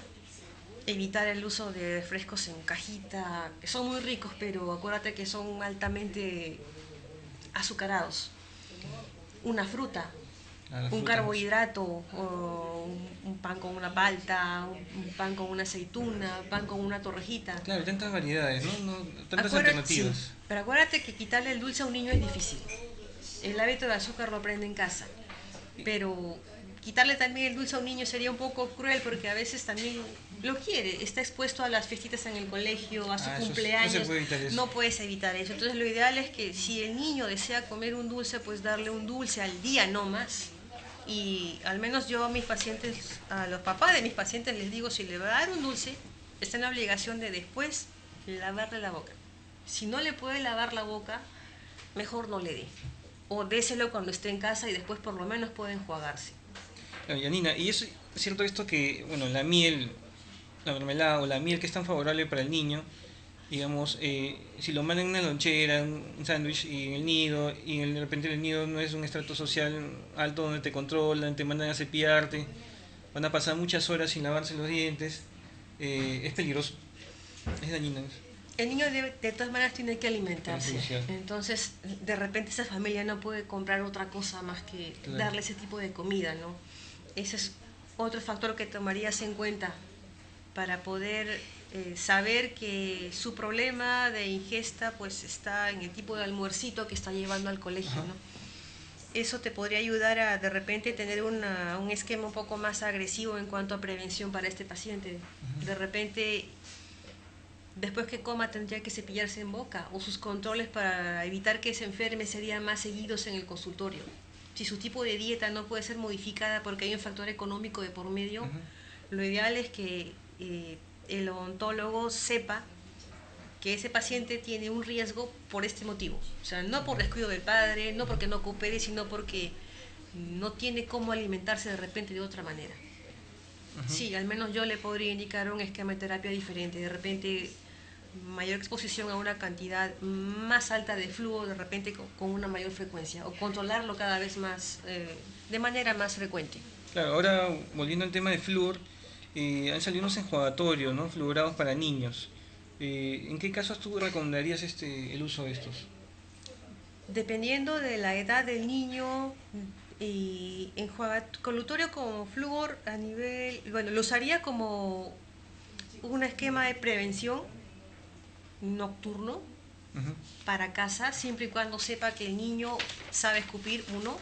Evitar el uso de refrescos en cajita, que son muy ricos, pero acuérdate que son altamente azucarados. Una fruta, Claro, un frutas. carbohidrato, o un pan con una palta, un pan con una aceituna, un pan con una torrejita. Claro, tantas variedades, ¿no? Tantas Sí, alternativas. pero acuérdate que quitarle el dulce a un niño es difícil. El hábito de azúcar lo aprende en casa, pero quitarle también el dulce a un niño sería un poco cruel porque a veces también lo quiere, está expuesto a las fiestitas en el colegio, a su cumpleaños, no se puede evitar eso. no puedes evitar eso. Entonces lo ideal es que si el niño desea comer un dulce, pues darle un dulce al día, no más. Y al menos yo a mis pacientes, a los papás de mis pacientes les digo, si le va a dar un dulce, está en la obligación de después lavarle la boca. Si no le puede lavar la boca, mejor no le dé. O déselo cuando esté en casa y después por lo menos puede enjuagarse. Claro, Yanina, y es cierto esto que, bueno, la miel, la mermelada o la miel que es tan favorable para el niño, digamos, si lo mandan en una lonchera, un sándwich y en el nido, y de repente el nido no es un estrato social alto donde te controlan, te mandan a cepillarte, van a pasar muchas horas sin lavarse los dientes, es peligroso, es dañino. El niño de todas maneras tiene que alimentarse. Perjudicial. Entonces, de repente esa familia no puede comprar otra cosa más que Claro. darle ese tipo de comida, ¿no? Ese es otro factor que tomarías en cuenta para poder saber que su problema de ingesta pues está en el tipo de almuercito que está llevando al colegio, ¿no? Eso te podría ayudar a de repente tener un esquema un poco más agresivo en cuanto a prevención para este paciente. De repente, después que coma tendría que cepillarse en boca, o sus controles para evitar que se enferme serían más seguidos en el consultorio. Si su tipo de dieta no puede ser modificada porque hay un factor económico de por medio, lo ideal es que el odontólogo sepa que ese paciente tiene un riesgo por este motivo. O sea, no por descuido del padre, no porque no coopere, sino porque no tiene cómo alimentarse de repente de otra manera. Sí, al menos yo le podría indicar un esquema de terapia diferente. De repente, mayor exposición a una cantidad más alta de flujo, de repente con una mayor frecuencia, o controlarlo cada vez más, de manera más frecuente. Claro, ahora volviendo al tema de flúor, han salido unos enjuagatorios, ¿no? Fluorados para niños. ¿En qué casos tú recomendarías el uso de estos? Dependiendo de la edad del niño, colutorio con flúor a nivel, bueno, lo usaría como un esquema de prevención nocturno para casa, siempre y cuando sepa que el niño sabe escupir, uno,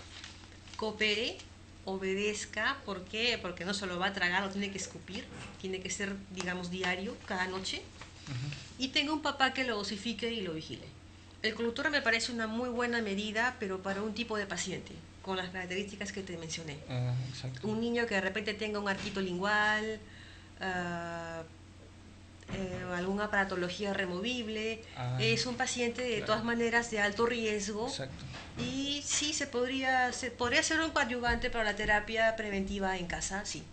coopere, obedezca. ¿Por qué? Porque no se lo va a tragar, lo tiene que escupir, tiene que ser, digamos, diario, cada noche. Y tenga un papá que lo dosifique y lo vigile. El colutorio me parece una muy buena medida, pero para un tipo de paciente, con las características que te mencioné. Exacto. Un niño que de repente tenga un arquito lingual, alguna aparatología removible, es un paciente de todas maneras de alto riesgo. Exacto. Y sí, podría ser un coadyuvante para la terapia preventiva en casa, sí.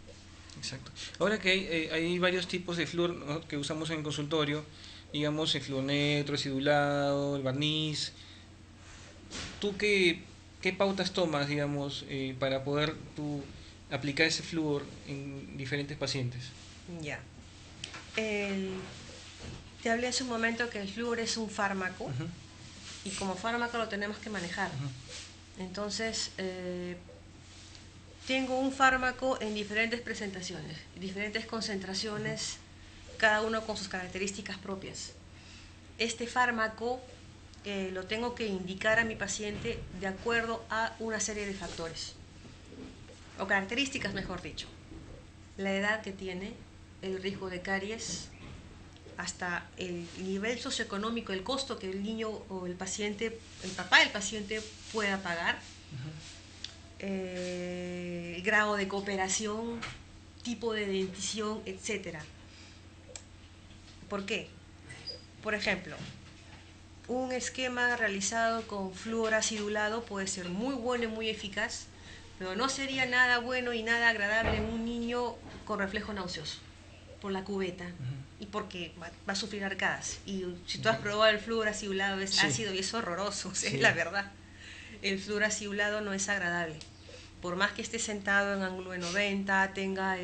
Exacto. Ahora que hay varios tipos de flúor, ¿no?, que usamos en el consultorio, digamos el flúor neutro, el acidulado, el barniz, ¿tú qué pautas tomas, digamos, para poder tú aplicar ese flúor en diferentes pacientes? Ya. Te hablé hace un momento que el flúor es un fármaco y como fármaco lo tenemos que manejar. Entonces, tengo un fármaco en diferentes presentaciones, diferentes concentraciones, cada uno con sus características propias. Este fármaco lo tengo que indicar a mi paciente de acuerdo a una serie de factores, o características, mejor dicho. La edad que tiene, el riesgo de caries, hasta el nivel socioeconómico, el costo que el niño o el paciente, el papá del paciente pueda pagar, el grado de cooperación, tipo de dentición, etc. ¿Por qué? Por ejemplo, un esquema realizado con flúor acidulado puede ser muy bueno y muy eficaz, pero no sería nada bueno y nada agradable en un niño con reflejo nauseoso por la cubeta y porque va a sufrir arcadas. Y si tú has probado el flúor acidulado, es ácido y es horroroso, es la verdad. El flúor acidulado no es agradable. Por más que esté sentado en ángulo de 90, tenga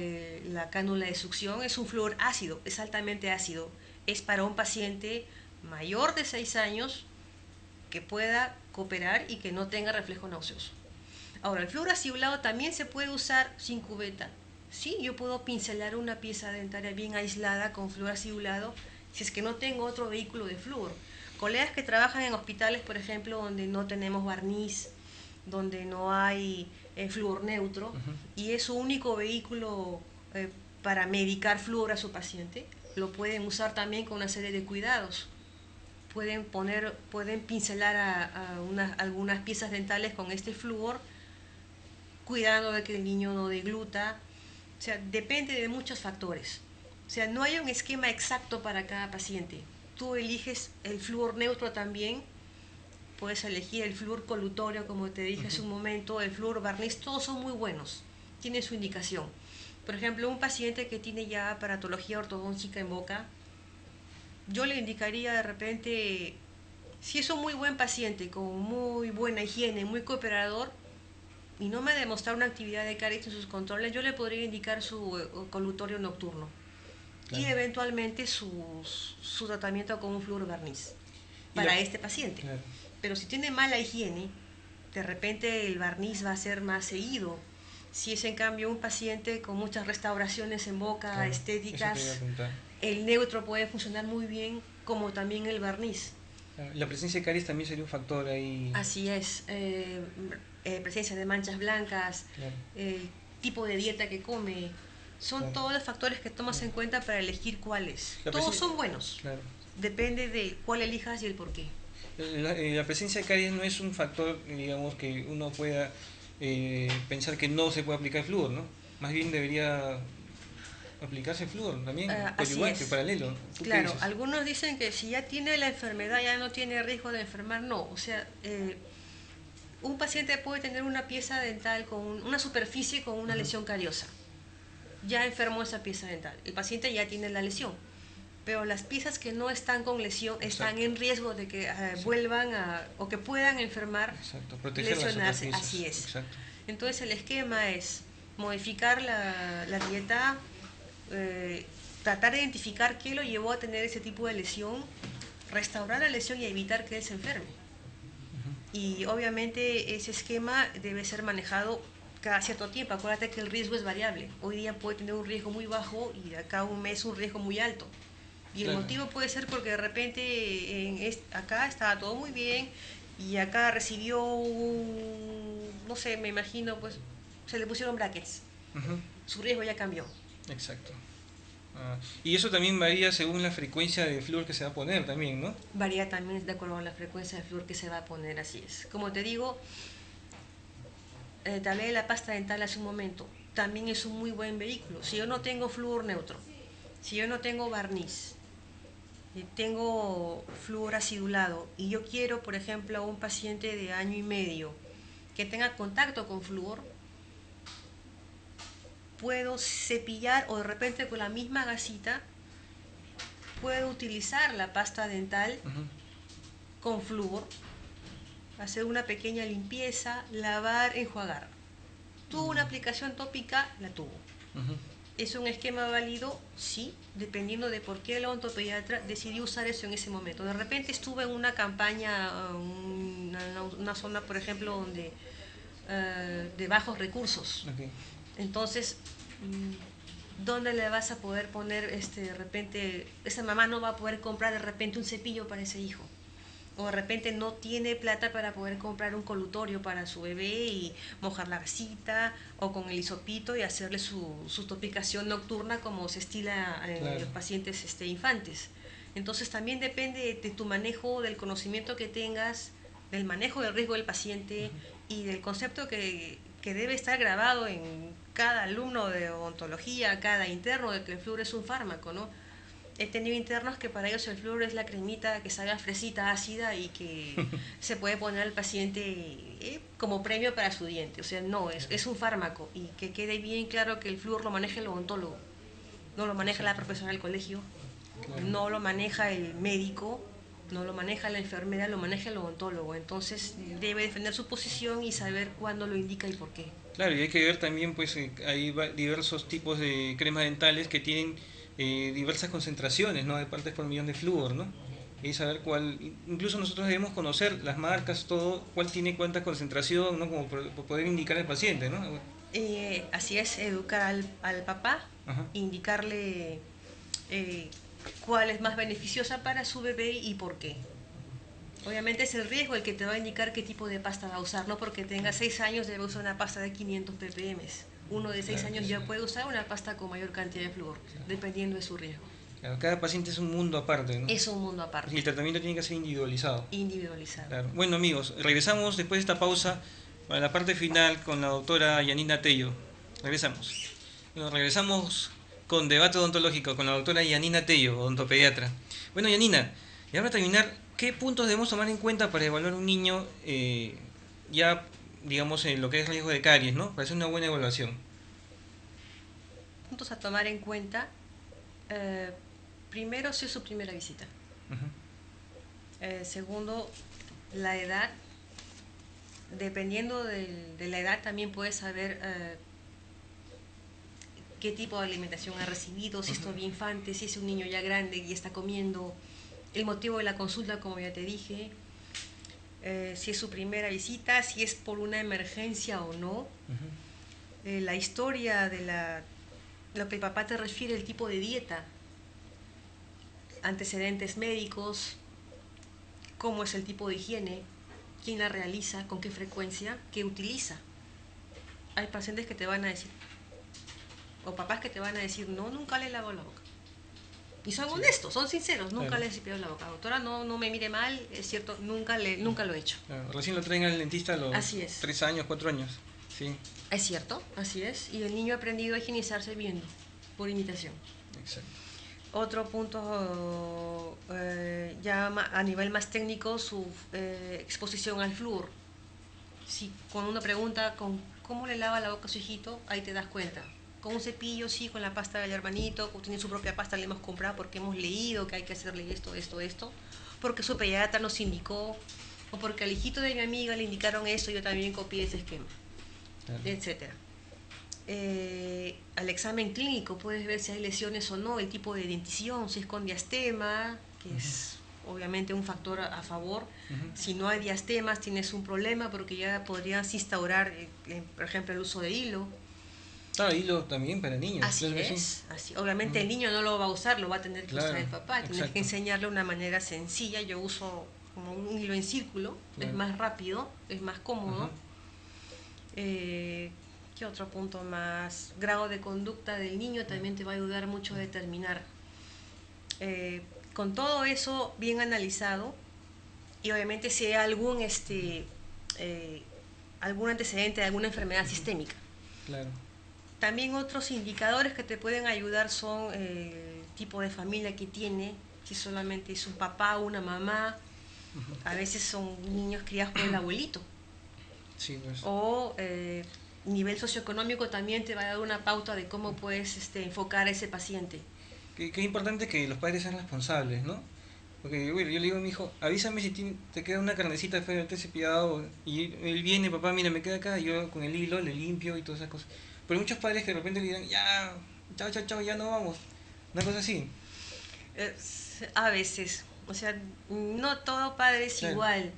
la cánula de succión, es un flúor ácido, es altamente ácido. Es para un paciente mayor de 6 años que pueda cooperar y que no tenga reflejo nauseoso. Ahora, el flúor acidulado también se puede usar sin cubeta. Sí, yo puedo pincelar una pieza dentaria bien aislada con flúor acidulado si es que no tengo otro vehículo de flúor. Colegas que trabajan en hospitales, por ejemplo, donde no tenemos barniz, donde no hay flúor neutro, y es su único vehículo para medicar flúor a su paciente, lo pueden usar también con una serie de cuidados. Pueden pincelar algunas piezas dentales con este flúor, cuidando de que el niño no degluta. O sea, depende de muchos factores. O sea, no hay un esquema exacto para cada paciente. Tú eliges el flúor neutro también, puedes elegir el flúor colutorio, como te dije hace un momento, el flúor barniz, todos son muy buenos, tiene su indicación. Por ejemplo, un paciente que tiene ya aparatología ortodóntica en boca, yo le indicaría de repente, si es un muy buen paciente, con muy buena higiene, muy cooperador, y no me ha demostrado una actividad de caries en sus controles, yo le podría indicar su colutorio nocturno. Claro. Y eventualmente su tratamiento con un flúor barniz para este paciente. Claro. Pero si tiene mala higiene, de repente el barniz va a ser más seguido. Si es en cambio un paciente con muchas restauraciones en boca, claro, estéticas, el neutro puede funcionar muy bien, como también el barniz. La presencia de caries también sería un factor ahí. Así es, presencia de manchas blancas, claro, tipo de dieta que come, son claro, todos los factores que tomas en cuenta para elegir cuáles. Todos son buenos, claro, depende de cuál elijas y el por qué. La presencia de caries no es un factor, digamos, que uno pueda pensar que no se puede aplicar flúor, ¿no? Más bien debería aplicarse flúor también, coadyuvante, paralelo. Claro, algunos dicen que si ya tiene la enfermedad ya no tiene riesgo de enfermar, no. O sea, un paciente puede tener una pieza dental con una superficie con una lesión cariosa. Ya enfermó esa pieza dental. El paciente ya tiene la lesión. Pero las piezas que no están con lesión están en riesgo de que vuelvan o que puedan enfermar, lesionarse. Así es. Exacto. Entonces el esquema es modificar la dieta, tratar de identificar qué lo llevó a tener ese tipo de lesión, restaurar la lesión y evitar que él se enferme. Y obviamente ese esquema debe ser manejado cada cierto tiempo. Acuérdate que el riesgo es variable. Hoy día puede tener un riesgo muy bajo y de acá a un mes un riesgo muy alto. Y el motivo puede ser porque de repente acá estaba todo muy bien y acá recibió no sé, me imagino, pues se le pusieron brackets. Su riesgo ya cambió. Exacto. Y eso también varía según la frecuencia de flúor que se va a poner también, ¿no? Varía también de acuerdo a la frecuencia de flúor que se va a poner, así es. Como te digo, te hablé de la pasta dental hace un momento. También es un muy buen vehículo. Si yo no tengo flúor neutro, si yo no tengo barniz, tengo flúor acidulado y yo quiero, por ejemplo, a un paciente de 1 año y medio que tenga contacto con flúor, puedo cepillar o de repente con la misma gasita puedo utilizar la pasta dental con flúor, hacer una pequeña limpieza, lavar, enjuagar. ¿Tuvo una aplicación tópica? La tuvo. ¿Es un esquema válido? Sí, dependiendo de por qué el odontopediatra decidió usar eso en ese momento. De repente estuve en una campaña, una zona, por ejemplo, donde de bajos recursos. Entonces, ¿dónde le vas a poder poner, de repente, esa mamá no va a poder comprar de repente un cepillo para ese hijo? O de repente no tiene plata para poder comprar un colutorio para su bebé y mojar la gasita o con el hisopito y hacerle su topicación nocturna como se estila en Claro. los pacientes infantes. Entonces también depende de tu manejo, del conocimiento que tengas, del manejo del riesgo del paciente y del concepto que debe estar grabado en cada alumno de odontología, cada interno, de que el flúor es un fármaco, ¿no? He tenido internos que para ellos el flúor es la cremita que sabe a fresita ácida y que se puede poner al paciente como premio para su diente. O sea, no, es un fármaco y que quede bien claro que el flúor lo maneja el odontólogo, no lo maneja la profesora del colegio, Claro. no lo maneja el médico, no lo maneja la enfermera, lo maneja el odontólogo. Entonces debe defender su posición y saber cuándo lo indica y por qué. Claro, y hay que ver también, pues, hay diversos tipos de cremas dentales que tienen diversas concentraciones, ¿no? De partes por millón de flúor, ¿no? Y saber cuál, incluso nosotros debemos conocer las marcas, todo, cuál tiene cuánta concentración, ¿no? Como por poder indicar al paciente, ¿no? Así es, educar al papá, Ajá. indicarle eh, cuál es más beneficiosa para su bebé y por qué. Obviamente es el riesgo el que te va a indicar qué tipo de pasta va a usar, no porque tenga 6 años debe usar una pasta de 500 ppm. Uno de 6 Claro que años sí. ya puede usar una pasta con mayor cantidad de flúor, dependiendo de su riesgo. Claro, cada paciente es un mundo aparte, ¿no? Es un mundo Y aparte, el tratamiento tiene que ser individualizado. individualizado. Claro. Bueno, amigos, regresamos después de esta pausa para la parte final con la doctora Yanina Tello. Regresamos. Bueno, regresamos con debate odontológico con la doctora Yanina Tello, odontopediatra. Bueno, Yanina, ya para terminar, ¿qué puntos debemos tomar en cuenta para evaluar un niño ya, digamos, en lo que es riesgo de caries, ¿no? Para hacer una buena evaluación. Puntos a tomar en cuenta. eh, Primero, si es su primera visita. Ujú. Segundo, la edad. Dependiendo de la edad también puedes saber qué tipo de alimentación ha recibido, si es todavía infante, si es un niño ya grande y está comiendo, el motivo de la consulta, como ya te dije, si es su primera visita, si es por una emergencia o no, Ujú. la historia de lo que el papá te refiere, el tipo de dieta, antecedentes médicos, cómo es el tipo de higiene, quién la realiza, con qué frecuencia, qué utiliza. Hay pacientes que te van a decir, o papás que te van a decir, no, nunca le lavo la boca. Y son honestos, son sinceros, nunca Claro. le he limpiado la boca. Doctora, no me mire mal, es cierto, nunca lo he hecho. Claro, recién lo traen al dentista a los Así es. 3 años, 4 años. Sí, Es cierto, así es. Y el niño ha aprendido a higienizarse viendo, por imitación. exacto. Otro punto, ya a nivel más técnico, su exposición al flúor. Si cuando uno pregunta cómo le lava la boca a su hijito, ahí te das cuenta. Con un cepillo, sí, con la pasta del hermanito, tiene su propia pasta, le hemos comprado porque hemos leído que hay que hacerle esto, porque su pediatra nos indicó, o porque al hijito de mi amiga le indicaron esto, yo también copié ese esquema, Claro. etc. Al examen clínico puedes ver si hay lesiones o no, el tipo de dentición, si es con diastema, que es obviamente un factor a favor. Ujú. Si no hay diastemas tienes un problema porque ya podrías instaurar, por ejemplo, el uso de hilo. Ah, hilo también para niños. Así claro que sí. es, así. Obviamente el niño no lo va a usar, lo va a tener que Claro, usar el papá, tienes exacto. que enseñarle una manera sencilla. Yo uso como un hilo en círculo, Claro. es más rápido, es más cómodo. Ajá. ¿Qué otro punto más? Grado de conducta del niño también te va a ayudar mucho a determinar. Con todo eso bien analizado, y obviamente si hay algún antecedente de alguna enfermedad sistémica. Claro. También otros indicadores que te pueden ayudar son el tipo de familia que tiene, si solamente es un papá o una mamá. A veces son niños criados por el abuelito. Sí, pues. O nivel socioeconómico también te va a dar una pauta de cómo puedes enfocar a ese paciente. Que es importante que los padres sean responsables, ¿no? Porque bueno, yo le digo a mi hijo, avísame si te queda una carnecita fea, te cepillado, y él viene, papá, mira, me queda acá, y yo con el hilo le limpio y todas esas cosas. Pero hay muchos padres que de repente le dirán, ya, chao, chao, chao, ya no vamos. Una cosa así. A veces, o sea, no todo padre es Claro. igual.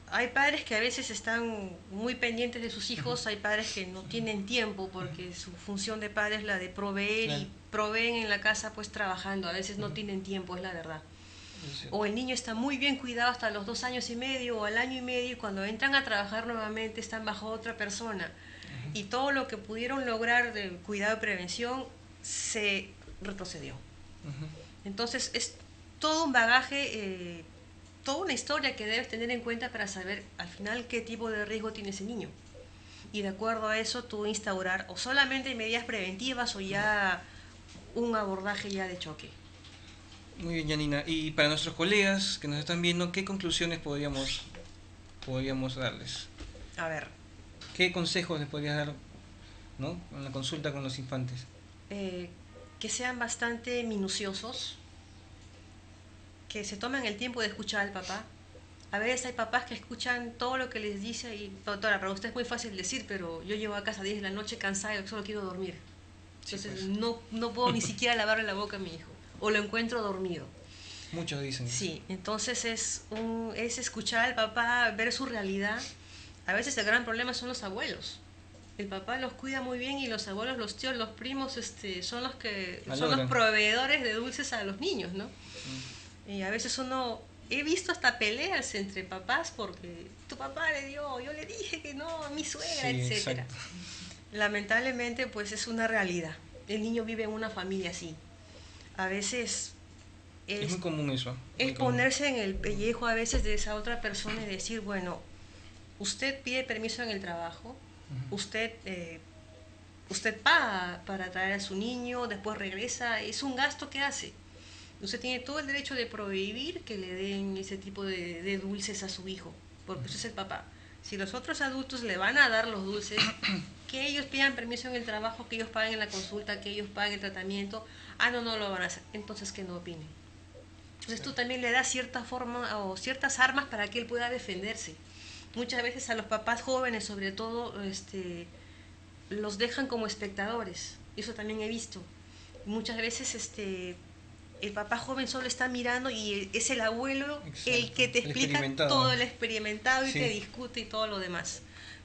Hay padres que a veces están muy pendientes de sus hijos, hay padres que no tienen tiempo porque su función de padre es la de proveer Claro. y proveen en la casa pues trabajando, a veces no tienen tiempo, es la verdad. O el niño está muy bien cuidado hasta los 2 años y medio o al año y medio, y cuando entran a trabajar nuevamente están bajo otra persona. Y todo lo que pudieron lograr de cuidado y prevención se retrocedió. Entonces es todo un bagaje, toda una historia que debes tener en cuenta para saber al final qué tipo de riesgo tiene ese niño. Y de acuerdo a eso tú instaurar o solamente medidas preventivas o ya un abordaje ya de choque. Muy bien, Janina. Y para nuestros colegas que nos están viendo, ¿qué conclusiones podríamos darles? A ver, ¿Qué consejos les podrías dar, ¿no?, en la consulta con los infantes? que sean bastante minuciosos, que se tomen el tiempo de escuchar al papá. A veces hay papás que escuchan todo lo que les dice y, doctora, para usted es muy fácil decir, pero yo llego a casa a 10 de la noche cansada y solo quiero dormir. Entonces Sí, pues. no puedo ni siquiera lavarle la boca a mi hijo. O lo encuentro dormido. Muchos dicen eso. Sí, entonces es escuchar al papá, ver su realidad. A veces el gran problema son los abuelos. El papá los cuida muy bien y los abuelos, los tíos, los primos, son son los proveedores de dulces a los niños, ¿no? Y a veces he visto hasta peleas entre papás porque tu papá le dio, yo le dije que no, a mi suegra, Sí, etcétera. exacto. Lamentablemente, pues es una realidad. El niño vive en una familia así. A veces Es muy común eso. es Muy común. ponerse en el pellejo a veces de esa otra persona y decir, bueno, usted pide permiso en el trabajo, usted paga para traer a su niño, después regresa, es un gasto que hace. Usted tiene todo el derecho de prohibir que le den ese tipo de dulces a su hijo, porque usted es el papá. Si los otros adultos le van a dar los dulces, que ellos pidan permiso en el trabajo, que ellos paguen la consulta, que ellos paguen el tratamiento, no lo van a hacer, entonces que no opinen. Entonces tú también le das cierta forma o ciertas armas para que él pueda defenderse. Muchas veces a los papás jóvenes, sobre todo, los dejan como espectadores. Eso también he visto. Muchas veces el papá joven solo está mirando y es el abuelo el que te explica todo el experimentado y te discute y todo lo demás.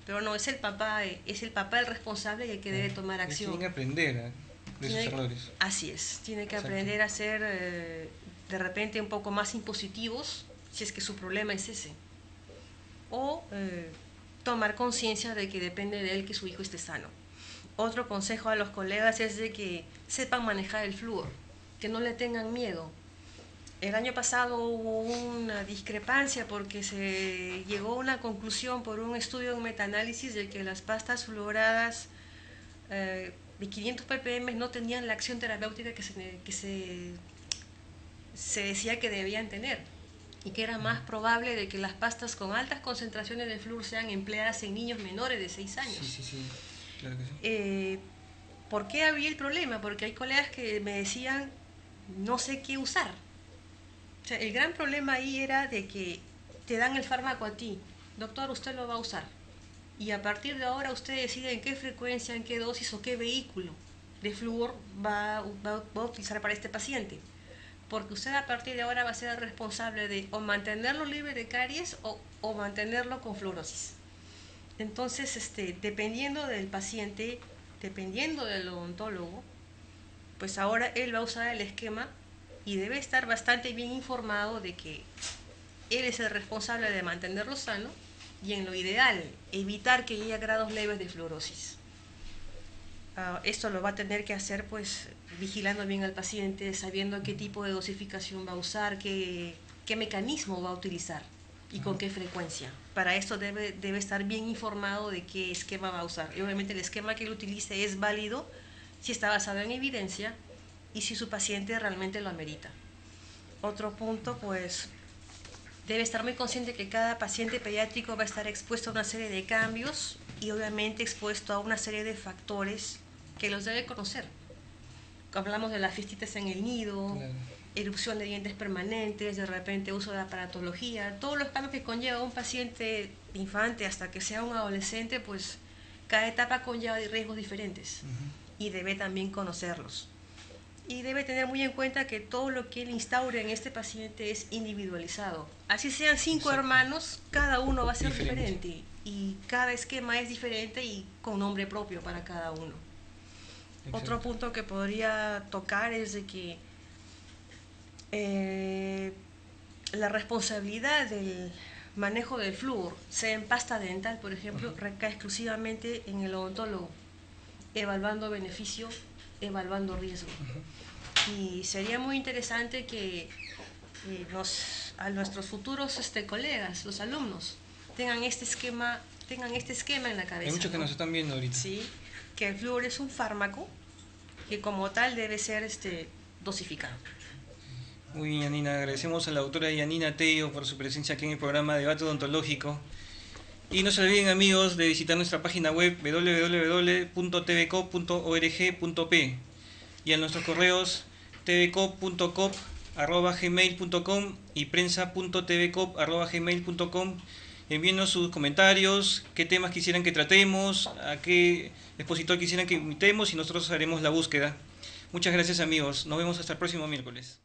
Pero no, es el papá el responsable y el que debe tomar acción. Tiene que aprender de sus errores. Así es, tiene que aprender a ser de repente un poco más impositivos, si es que su problema es ese. O tomar conciencia de que depende de él que su hijo esté sano. Otro consejo a los colegas es de que sepan manejar el flúor, que no le tengan miedo. El año pasado hubo una discrepancia porque se llegó a una conclusión por un estudio en metaanálisis de que las pastas fluoradas de 500 ppm no tenían la acción terapéutica que se decía que debían tener, y que era más probable de que las pastas con altas concentraciones de flúor sean empleadas en niños menores de 6 años. Sí, claro que sí. ¿Por qué había el problema? Porque hay colegas que me decían, no sé qué usar. O sea, el gran problema ahí era de que te dan el fármaco a ti, doctor, usted lo va a usar, y a partir de ahora usted decide en qué frecuencia, en qué dosis o qué vehículo de flúor va a utilizar para este paciente, porque usted a partir de ahora va a ser el responsable de o mantenerlo libre de caries o mantenerlo con fluorosis. Entonces, dependiendo del paciente, dependiendo del odontólogo, pues ahora él va a usar el esquema y debe estar bastante bien informado de que él es el responsable de mantenerlo sano y, en lo ideal, evitar que llegue a grados leves de fluorosis. Esto lo va a tener que hacer pues vigilando bien al paciente, sabiendo qué tipo de dosificación va a usar, qué mecanismo va a utilizar y con qué frecuencia. Para esto debe estar bien informado de qué esquema va a usar. Y obviamente el esquema que él utilice es válido si está basado en evidencia y si su paciente realmente lo amerita. Otro punto, pues, debe estar muy consciente que cada paciente pediátrico va a estar expuesto a una serie de cambios y obviamente expuesto a una serie de factores que los debe conocer. Hablamos de las fiestitas en el nido, claro, erupción de dientes permanentes, de repente uso de aparatología, todos los cambios que conlleva un paciente infante hasta que sea un adolescente, pues cada etapa conlleva riesgos diferentes y debe también conocerlos. Y debe tener muy en cuenta que todo lo que él instaure en este paciente es individualizado. Así sean 5 hermanos, cada uno va a ser diferente y cada esquema es diferente y con nombre propio para cada uno. Otro punto que podría tocar es de que la responsabilidad del manejo del flúor, sea en pasta dental, por ejemplo, recae exclusivamente en el odontólogo, evaluando beneficio, evaluando riesgo. Y sería muy interesante que a nuestros futuros colegas, los alumnos, tengan este esquema en la cabeza. Hay muchos que nos están viendo ahorita. Sí, que el flúor es un fármaco que como tal debe ser dosificado. Muy bien, Yanina, agradecemos a la doctora Yanina Tello por su presencia aquí en el programa Debate Odontológico. Y no se olviden, amigos, de visitar nuestra página web www.tvcop.org.p y a nuestros correos tvcop.cop@gmail.com y prensa.tvcop@gmail.com. Envíenos sus comentarios, qué temas quisieran que tratemos, a qué expositor quisieran que invitemos y nosotros haremos la búsqueda. Muchas gracias, amigos. Nos vemos hasta el próximo miércoles.